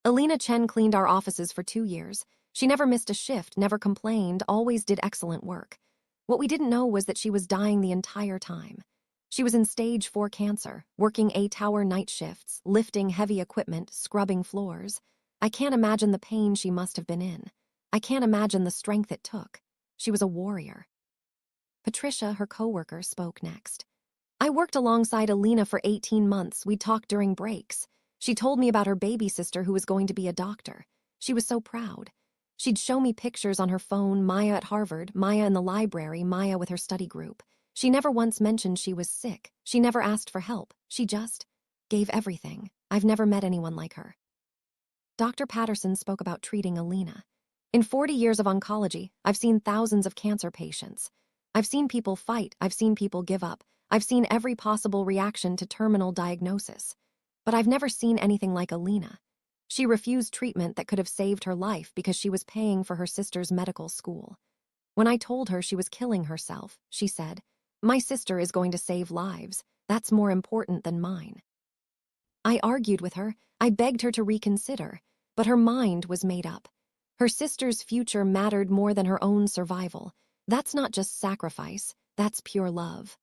A: "Alina Chen cleaned our offices for 2 years. She never missed a shift, never complained, always did excellent work. What we didn't know was that she was dying the entire time. She was in stage 4 cancer, working 8-hour night shifts, lifting heavy equipment, scrubbing floors. I can't imagine the pain she must have been in. I can't imagine the strength it took. She was a warrior." Patricia, her coworker, spoke next. "I worked alongside Alina for 18 months. We'd talk during breaks. She told me about her baby sister who was going to be a doctor. She was so proud. She'd show me pictures on her phone, Maya at Harvard, Maya in the library, Maya with her study group. She never once mentioned she was sick. She never asked for help. She just gave everything. I've never met anyone like her." Dr. Patterson spoke about treating Alina. "In 40 years of oncology, I've seen thousands of cancer patients. I've seen people fight. I've seen people give up. I've seen every possible reaction to terminal diagnosis. But I've never seen anything like Alina. She refused treatment that could have saved her life because she was paying for her sister's medical school. When I told her she was killing herself, she said, 'My sister is going to save lives. That's more important than mine.' I argued with her. I begged her to reconsider, but her mind was made up. Her sister's future mattered more than her own survival. That's not just sacrifice, that's pure love."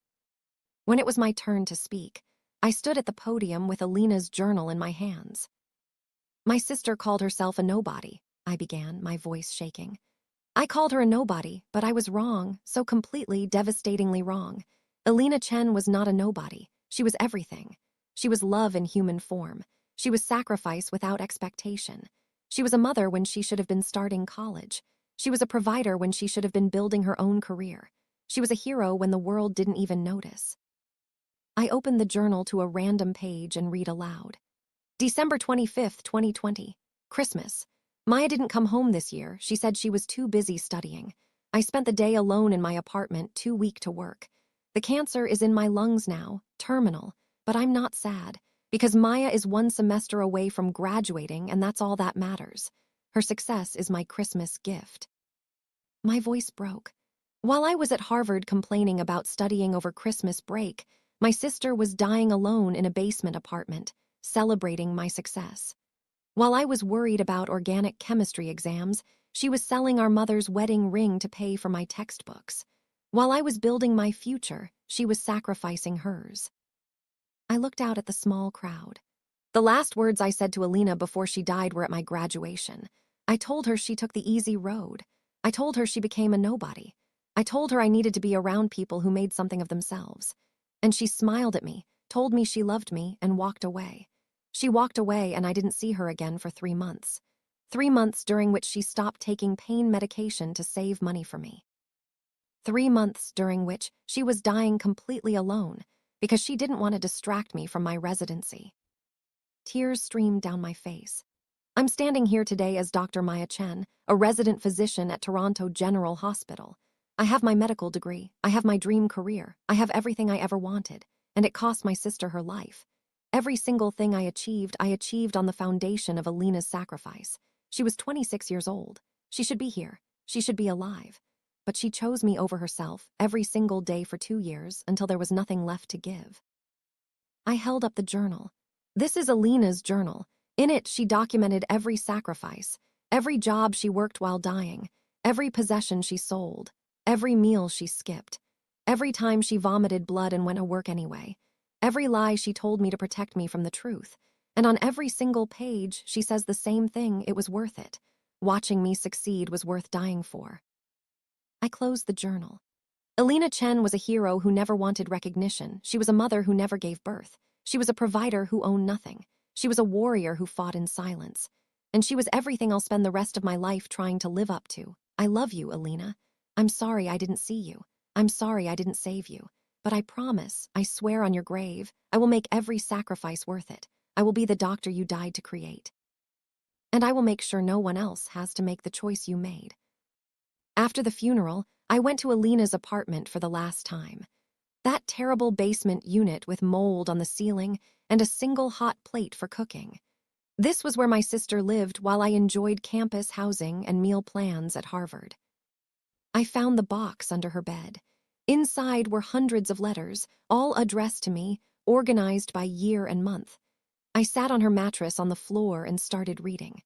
A: When it was my turn to speak, I stood at the podium with Alina's journal in my hands. "My sister called herself a nobody," I began, my voice shaking. "I called her a nobody, but I was wrong, so completely, devastatingly wrong. Alina Chen was not a nobody. She was everything. She was love in human form. She was sacrifice without expectation. She was a mother when she should have been starting college. She was a provider when she should have been building her own career. She was a hero when the world didn't even notice." I opened the journal to a random page and read aloud. "December 25th, 2020. Christmas. Maya didn't come home this year. She said she was too busy studying. I spent the day alone in my apartment, too weak to work. The cancer is in my lungs now, terminal, but I'm not sad, because Maya is 1 semester away from graduating, and that's all that matters. Her success is my Christmas gift." My voice broke. While I was at Harvard complaining about studying over Christmas break, my sister was dying alone in a basement apartment, celebrating my success. While I was worried about organic chemistry exams, she was selling our mother's wedding ring to pay for my textbooks. While I was building my future, she was sacrificing hers. I looked out at the small crowd. The last words I said to Alina before she died were at my graduation. I told her she took the easy road. I told her she became a nobody. I told her I needed to be around people who made something of themselves. And she smiled at me, told me she loved me, and walked away. She walked away, and I didn't see her again for 3 months. 3 months during which she stopped taking pain medication to save money for me. 3 months during which she was dying completely alone because she didn't want to distract me from my residency. Tears streamed down my face. I'm standing here today as Dr. Maya Chen, a resident physician at Toronto General Hospital. I have my medical degree, I have my dream career, I have everything I ever wanted, and it cost my sister her life. Every single thing I achieved on the foundation of Alina's sacrifice. She was 26 years old. She should be here. She should be alive. But she chose me over herself every single day for 2 years until there was nothing left to give. I held up the journal. This is Alina's journal. In it, she documented every sacrifice, every job she worked while dying, every possession she sold, every meal she skipped, every time she vomited blood and went to work anyway, every lie she told me to protect me from the truth. And on every single page, she says the same thing: it was worth it. Watching me succeed was worth dying for. I closed the journal. Alina Chen was a hero who never wanted recognition. She was a mother who never gave birth. She was a provider who owned nothing. She was a warrior who fought in silence. And she was everything I'll spend the rest of my life trying to live up to. I love you, Alina. I'm sorry I didn't see you. I'm sorry I didn't save you. But I promise, I swear on your grave, I will make every sacrifice worth it. I will be the doctor you died to create. And I will make sure no one else has to make the choice you made. After the funeral, I went to Alina's apartment for the last time. That terrible basement unit with mold on the ceiling and a single hot plate for cooking. This was where my sister lived while I enjoyed campus housing and meal plans at Harvard. I found the box under her bed. Inside were hundreds of letters, all addressed to me, organized by year and month. I sat on her mattress on the floor and started reading.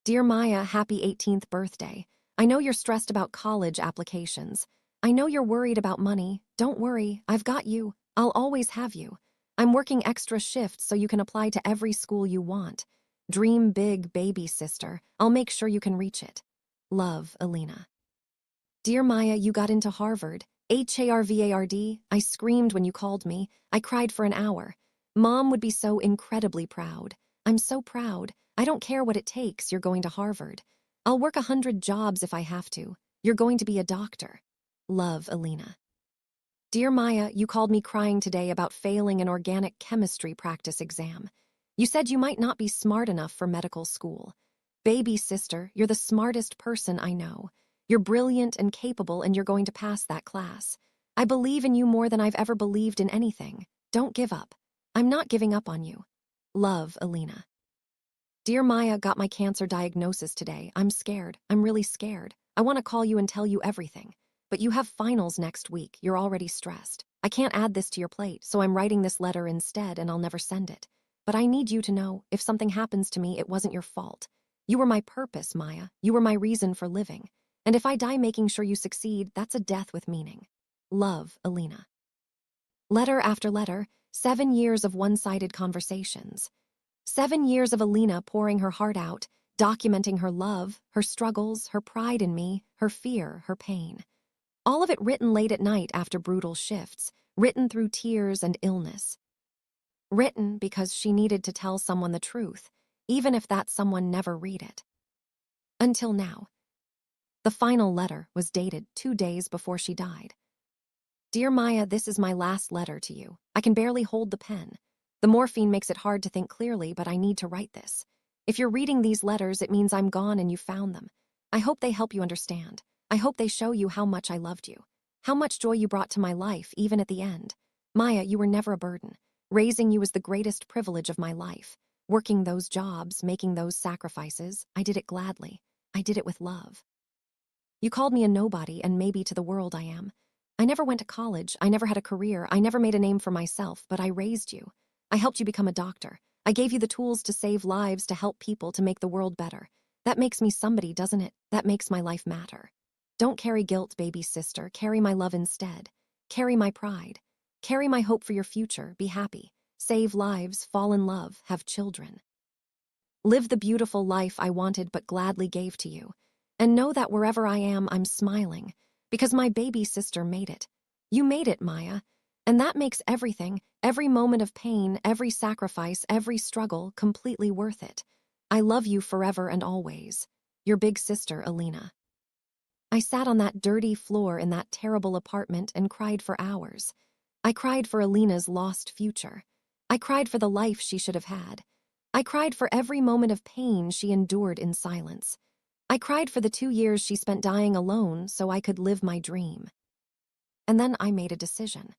A: Dear Maya, happy 18th birthday. I know you're stressed about college applications. I know you're worried about money. Don't worry, I've got you. I'll always have you. I'm working extra shifts so you can apply to every school you want. Dream big, baby sister. I'll make sure you can reach it. Love, Alina. Dear Maya, you got into Harvard. Harvard. I screamed when you called me. I cried for an hour. Mom would be so incredibly proud. I'm so proud. I don't care what it takes, you're going to Harvard. I'll work 100 jobs if I have to. You're going to be a doctor. Love, Alina. Dear Maya, you called me crying today about failing an organic chemistry practice exam. You said you might not be smart enough for medical school. Baby sister, you're the smartest person I know. You're brilliant and capable, and you're going to pass that class. I believe in you more than I've ever believed in anything. Don't give up. I'm not giving up on you. Love, Alina. Dear Maya, got my cancer diagnosis today. I'm scared. I'm really scared. I want to call you and tell you everything. But you have finals next week. You're already stressed. I can't add this to your plate, so I'm writing this letter instead, and I'll never send it. But I need you to know, if something happens to me, it wasn't your fault. You were my purpose, Maya. You were my reason for living. And if I die making sure you succeed, that's a death with meaning. Love, Alina. Letter after letter, 7 years of one-sided conversations. 7 years of Alina pouring her heart out, documenting her love, her struggles, her pride in me, her fear, her pain. All of it written late at night after brutal shifts, written through tears and illness. Written because she needed to tell someone the truth, even if that someone never read it. Until now. The final letter was dated 2 days before she died. Dear Maya, this is my last letter to you. I can barely hold the pen. The morphine makes it hard to think clearly, but I need to write this. If you're reading these letters, it means I'm gone and you found them. I hope they help you understand. I hope they show you how much I loved you. How much joy you brought to my life, even at the end. Maya, you were never a burden. Raising you was the greatest privilege of my life. Working those jobs, making those sacrifices, I did it gladly. I did it with love. You called me a nobody, and maybe to the world I am. I never went to college, I never had a career, I never made a name for myself, but I raised you. I helped you become a doctor. I gave you the tools to save lives, to help people, to make the world better. That makes me somebody, doesn't it? That makes my life matter. Don't carry guilt, baby sister. Carry my love instead. Carry my pride. Carry my hope for your future. Be happy. Save lives, fall in love, have children. Live the beautiful life I wanted but gladly gave to you. And know that wherever I am, I'm smiling, because my baby sister made it. You made it, Maya. And that makes everything, every moment of pain, every sacrifice, every struggle, completely worth it. I love you forever and always. Your big sister, Alina. I sat on that dirty floor in that terrible apartment and cried for hours. I cried for Alina's lost future. I cried for the life she should have had. I cried for every moment of pain she endured in silence. I cried for the 2 years she spent dying alone so I could live my dream. And then I made a decision.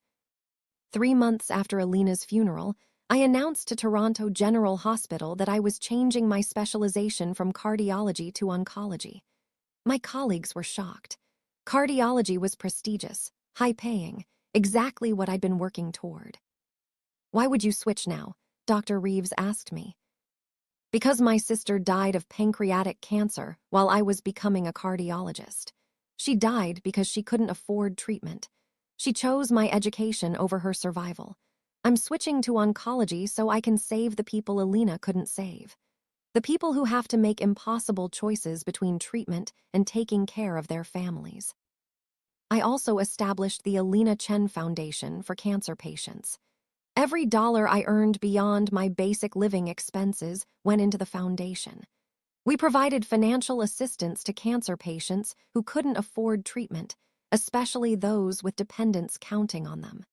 A: 3 months after Alina's funeral, I announced to Toronto General Hospital that I was changing my specialization from cardiology to oncology. My colleagues were shocked. Cardiology was prestigious, high-paying, exactly what I'd been working toward. Why would you switch now? Dr. Reeves asked me. Because my sister died of pancreatic cancer while I was becoming a cardiologist. She died because she couldn't afford treatment. She chose my education over her survival. I'm switching to oncology so I can save the people Alina couldn't save. The people who have to make impossible choices between treatment and taking care of their families. I also established the Alina Chen Foundation for cancer patients. Every dollar I earned beyond my basic living expenses went into the foundation. We provided financial assistance to cancer patients who couldn't afford treatment, especially those with dependents counting on them.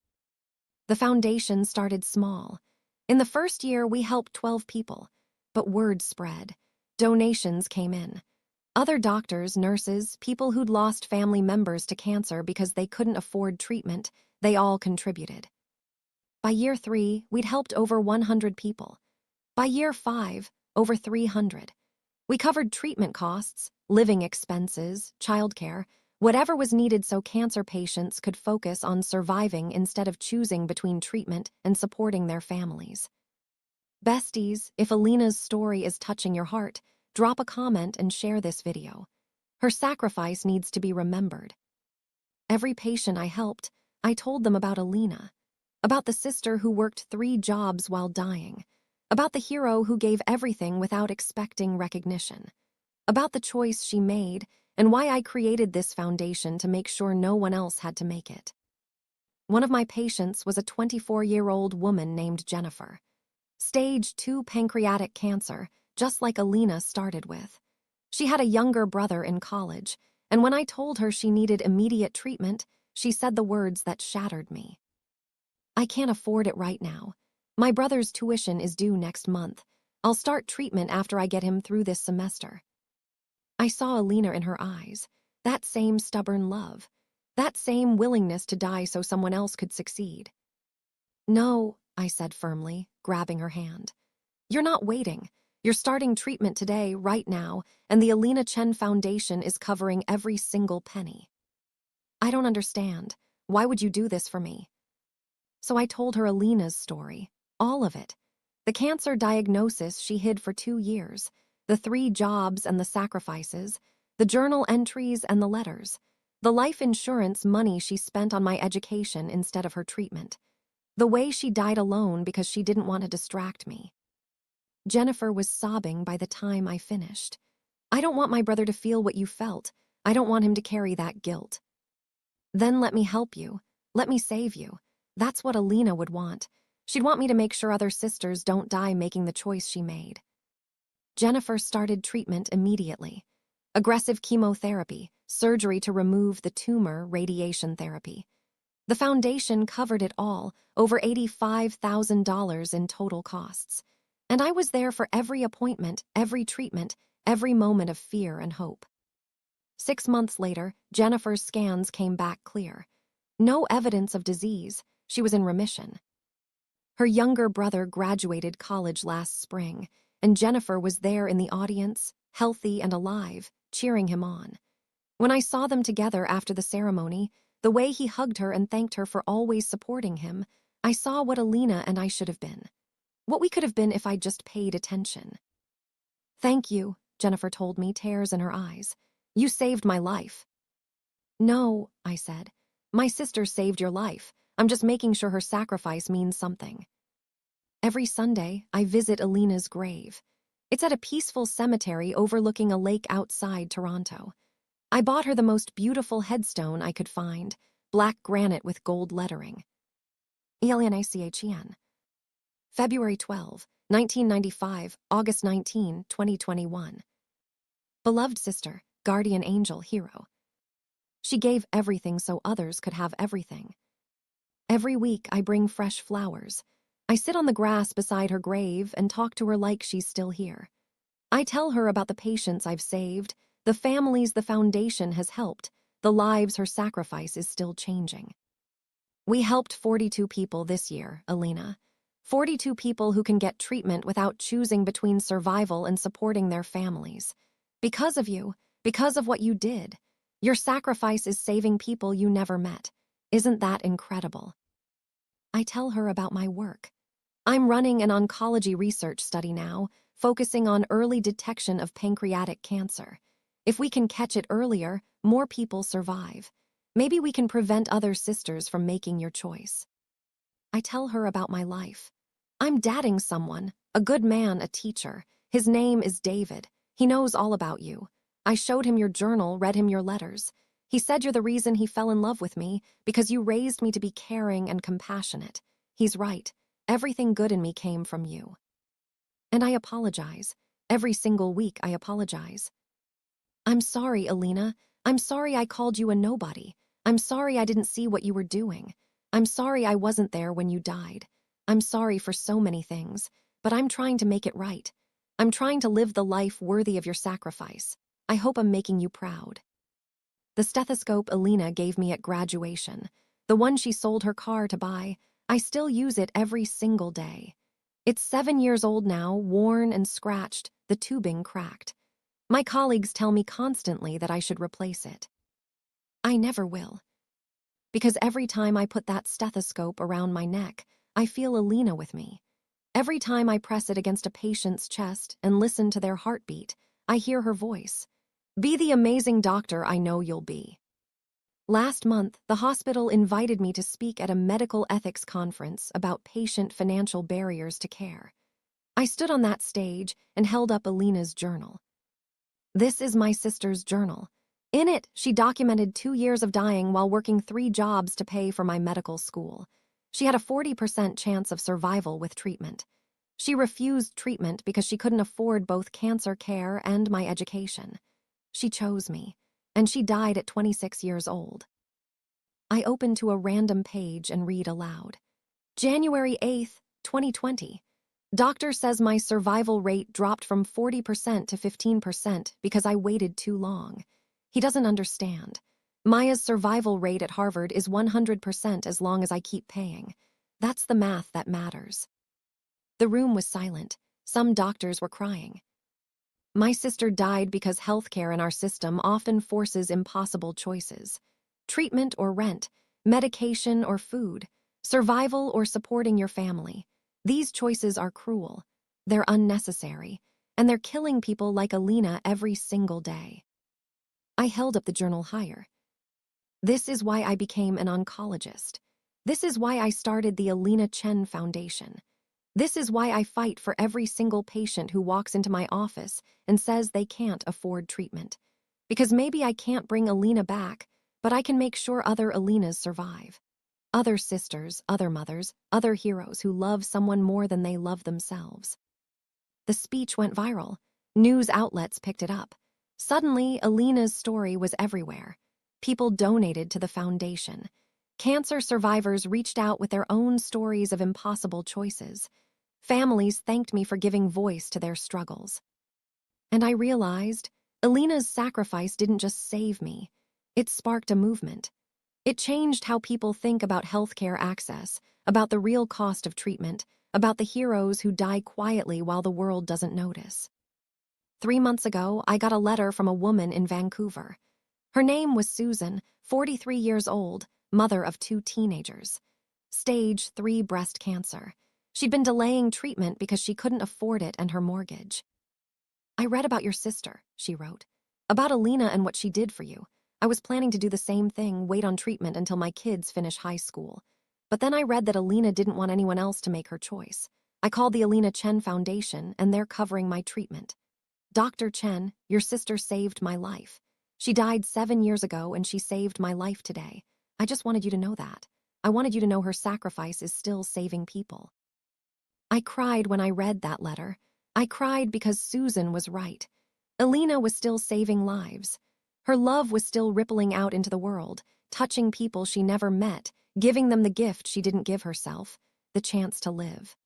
A: The foundation started small. In the first year, we helped 12 people, but word spread. Donations came in. Other doctors, nurses, people who'd lost family members to cancer because they couldn't afford treatment, they all contributed. By year 3, we'd helped over 100 people. By year 5, over 300. We covered treatment costs, living expenses, childcare, whatever was needed so cancer patients could focus on surviving instead of choosing between treatment and supporting their families. Besties, if Alina's story is touching your heart, drop a comment and share this video. Her sacrifice needs to be remembered. Every patient I helped, I told them about Alina, about the sister who worked 3 jobs while dying, about the hero who gave everything without expecting recognition, about the choice she made and why I created this foundation to make sure no one else had to make it. One of my patients was a 24-year-old woman named Jennifer. Stage 2 pancreatic cancer, just like Alina started with. She had a younger brother in college, and when I told her she needed immediate treatment, she said the words that shattered me. "I can't afford it right now. My brother's tuition is due next month. I'll start treatment after I get him through this semester." I saw Alina in her eyes, that same stubborn love, that same willingness to die so someone else could succeed. "No," I said firmly, grabbing her hand. "You're not waiting. You're starting treatment today, right now, and the Alina Chen Foundation is covering every single penny." "I don't understand. Why would you do this for me?" So I told her Alina's story, all of it. The cancer diagnosis she hid for 2 years, the 3 jobs and the sacrifices, the journal entries and the letters, the life insurance money she spent on my education instead of her treatment, the way she died alone because she didn't want to distract me. Jennifer was sobbing by the time I finished. "I don't want my brother to feel what you felt. I don't want him to carry that guilt." "Then let me help you. Let me save you." That's what Alina would want. She'd want me to make sure other sisters don't die making the choice she made. Jennifer started treatment immediately. Aggressive chemotherapy, surgery to remove the tumor, radiation therapy. The foundation covered it all, over $85,000 in total costs. And I was there for every appointment, every treatment, every moment of fear and hope. 6 months later, Jennifer's scans came back clear. No evidence of disease. She was in remission. Her younger brother graduated college last spring, and Jennifer was there in the audience, healthy and alive, cheering him on. When I saw them together after the ceremony, the way he hugged her and thanked her for always supporting him, I saw what Alina and I should have been. What we could have been if I'd just paid attention. "Thank you," Jennifer told me, tears in her eyes. "You saved my life." "No," I said. "My sister saved your life. I'm just making sure her sacrifice means something." Every Sunday, I visit Alina's grave. It's at a peaceful cemetery overlooking a lake outside Toronto. I bought her the most beautiful headstone I could find, black granite with gold lettering. ELNICHEN. February 12, 1995, August 19, 2021. Beloved sister, guardian angel, hero. She gave everything so others could have everything. Every week, I bring fresh flowers. I sit on the grass beside her grave and talk to her like she's still here. I tell her about the patients I've saved, the families the foundation has helped, the lives her sacrifice is still changing. We helped 42 people this year, Alina. 42 people who can get treatment without choosing between survival and supporting their families. Because of you, because of what you did. Your sacrifice is saving people you never met. Isn't that incredible? I tell her about my work. I'm running an oncology research study now, focusing on early detection of pancreatic cancer. If we can catch it earlier, more people survive. Maybe we can prevent other sisters from making your choice. I tell her about my life. I'm dating someone, a good man, a teacher. His name is David. He knows all about you. I showed him your journal, read him your letters. He said you're the reason he fell in love with me, because you raised me to be caring and compassionate. He's right. Everything good in me came from you. And I apologize. Every single week I apologize. I'm sorry, Alina. I'm sorry I called you a nobody. I'm sorry I didn't see what you were doing. I'm sorry I wasn't there when you died. I'm sorry for so many things, but I'm trying to make it right. I'm trying to live the life worthy of your sacrifice. I hope I'm making you proud. The stethoscope Alina gave me at graduation, the one she sold her car to buy, I still use it every single day. It's 7 years old now, worn and scratched, the tubing cracked. My colleagues tell me constantly that I should replace it. I never will. Because every time I put that stethoscope around my neck, I feel Alina with me. Every time I press it against a patient's chest and listen to their heartbeat, I hear her voice. Be the amazing doctor I know you'll be. Last month, the hospital invited me to speak at a medical ethics conference about patient financial barriers to care. I stood on that stage and held up Alina's journal. This is my sister's journal. In it, she documented 2 years of dying while working 3 jobs to pay for my medical school. She had a 40% chance of survival with treatment. She refused treatment because she couldn't afford both cancer care and my education. She chose me, and she died at 26 years old. I open to a random page and read aloud. January 8th, 2020. Doctor says my survival rate dropped from 40% to 15% because I waited too long. He doesn't understand. Maya's survival rate at Harvard is 100% as long as I keep paying. That's the math that matters. The room was silent. Some doctors were crying. My sister died because healthcare in our system often forces impossible choices. Treatment or rent, medication or food, survival or supporting your family. These choices are cruel. They're unnecessary, and they're killing people like Alina every single day. I held up the journal higher. This is why I became an oncologist. This is why I started the Alina Chen Foundation. This is why I fight for every single patient who walks into my office and says they can't afford treatment. Because maybe I can't bring Alina back, but I can make sure other Alinas survive. Other sisters, other mothers, other heroes who love someone more than they love themselves. The speech went viral. News outlets picked it up. Suddenly, Alina's story was everywhere. People donated to the foundation. Cancer survivors reached out with their own stories of impossible choices. Families thanked me for giving voice to their struggles. And I realized, Alina's sacrifice didn't just save me. It sparked a movement. It changed how people think about healthcare access, about the real cost of treatment, about the heroes who die quietly while the world doesn't notice. 3 months ago, I got a letter from a woman in Vancouver. Her name was Susan, 43 years old, mother of 2 teenagers. Stage 3 breast cancer. She'd been delaying treatment because she couldn't afford it and her mortgage. I read about your sister, she wrote. About Alina and what she did for you. I was planning to do the same thing, wait on treatment until my kids finish high school. But then I read that Alina didn't want anyone else to make her choice. I called the Alina Chen Foundation, and they're covering my treatment. Dr. Chen, your sister saved my life. She died 7 years ago, and she saved my life today. I just wanted you to know that. I wanted you to know her sacrifice is still saving people. I cried when I read that letter. I cried because Susan was right. Alina was still saving lives. Her love was still rippling out into the world, touching people she never met, giving them the gift she didn't give herself, the chance to live.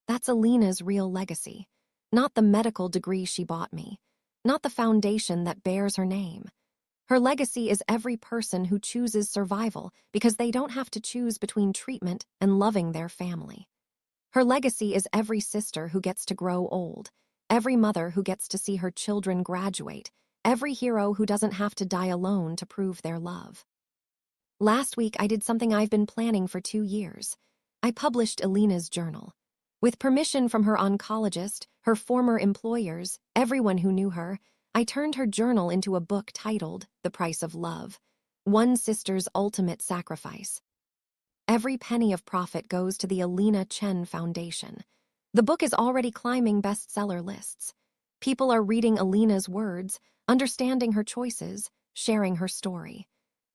A: That's Alina's real legacy, not the medical degree she bought me, not the foundation that bears her name. Her legacy is every person who chooses survival because they don't have to choose between treatment and loving their family. Her legacy is every sister who gets to grow old, every mother who gets to see her children graduate, every hero who doesn't have to die alone to prove their love. Last week, I did something I've been planning for 2 years. I published Alina's journal. With permission from her oncologist, her former employers, everyone who knew her, I turned her journal into a book titled The Price of Love, One Sister's Ultimate Sacrifice. Every penny of profit goes to the Alina Chen Foundation. The book is already climbing bestseller lists. People are reading Alina's words, understanding her choices, sharing her story.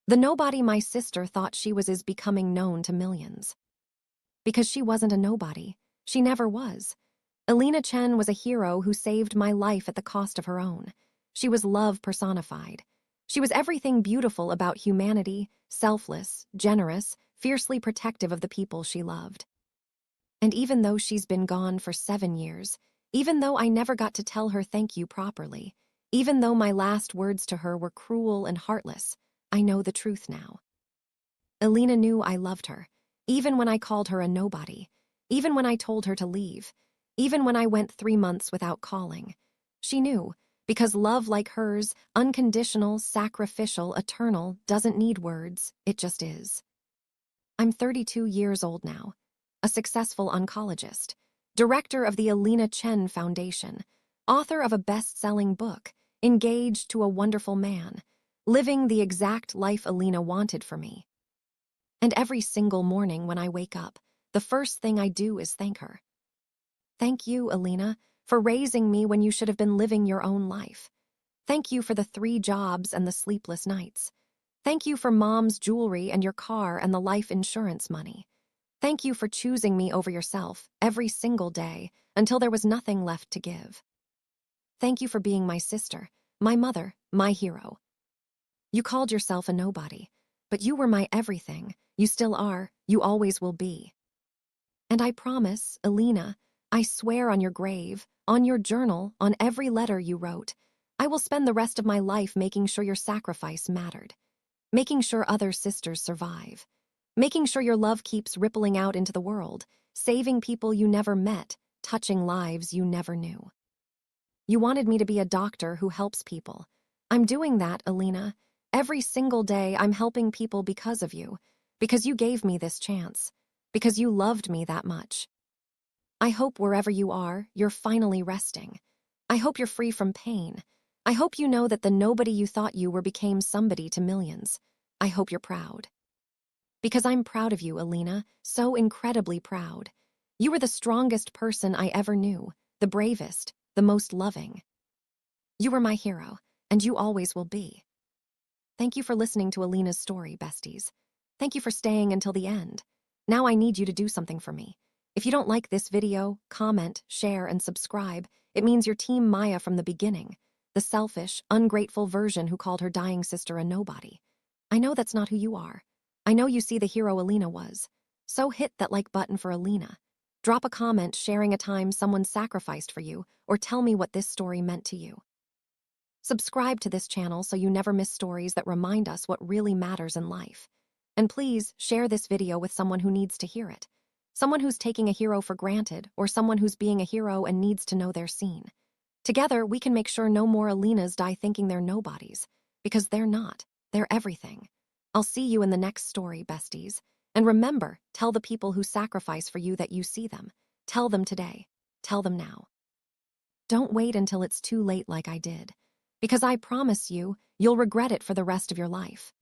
A: The nobody my sister thought she was is becoming known to millions. Because she wasn't a nobody. She never was. Alina Chen was a hero who saved my life at the cost of her own. She was love personified. She was everything beautiful about humanity, selfless, generous, fiercely protective of the people she loved. And even though she's been gone for 7 years, even though I never got to tell her thank you properly, even though my last words to her were cruel and heartless, I know the truth now. Alina knew I loved her, even when I called her a nobody, even when I told her to leave, even when I went 3 months without calling. She knew, because love like hers, unconditional, sacrificial, eternal, doesn't need words, it just is. I'm 32 years old now, a successful oncologist, director of the Alina Chen Foundation, author of a best-selling book, engaged to a wonderful man, living the exact life Alina wanted for me. And every single morning when I wake up, the first thing I do is thank her. Thank you, Alina, for raising me when you should have been living your own life. Thank you for the 3 jobs and the sleepless nights. Thank you for Mom's jewelry and your car and the life insurance money. Thank you for choosing me over yourself every single day until there was nothing left to give. Thank you for being my sister, my mother, my hero. You called yourself a nobody, but you were my everything. You still are, you always will be. And I promise, Alina, I swear on your grave, on your journal, on every letter you wrote, I will spend the rest of my life making sure your sacrifice mattered, making sure other sisters survive, making sure your love keeps rippling out into the world, saving people you never met, touching lives you never knew. You wanted me to be a doctor who helps people. I'm doing that, Alina. Every single day I'm helping people because of you, because you gave me this chance, because you loved me that much. I hope wherever you are, you're finally resting. I hope you're free from pain. I hope you know that the nobody you thought you were became somebody to millions. I hope you're proud. Because I'm proud of you, Alina, so incredibly proud. You were the strongest person I ever knew, the bravest, the most loving. You were my hero, and you always will be. Thank you for listening to Alina's story, besties. Thank you for staying until the end. Now I need you to do something for me. If you don't like this video, comment, share, and subscribe. It means you're Team Maya from the beginning, the selfish, ungrateful version who called her dying sister a nobody. I know that's not who you are. I know you see the hero Alina was. So hit that like button for Alina. Drop a comment sharing a time someone sacrificed for you, or tell me what this story meant to you. Subscribe to this channel so you never miss stories that remind us what really matters in life. And please share this video with someone who needs to hear it. Someone who's taking a hero for granted, or someone who's being a hero and needs to know they're seen. Together, we can make sure no more Alinas die thinking they're nobodies, because they're not. They're everything. I'll see you in the next story, besties. And remember, tell the people who sacrifice for you that you see them. Tell them today. Tell them now. Don't wait until it's too late like I did. Because I promise you, you'll regret it for the rest of your life.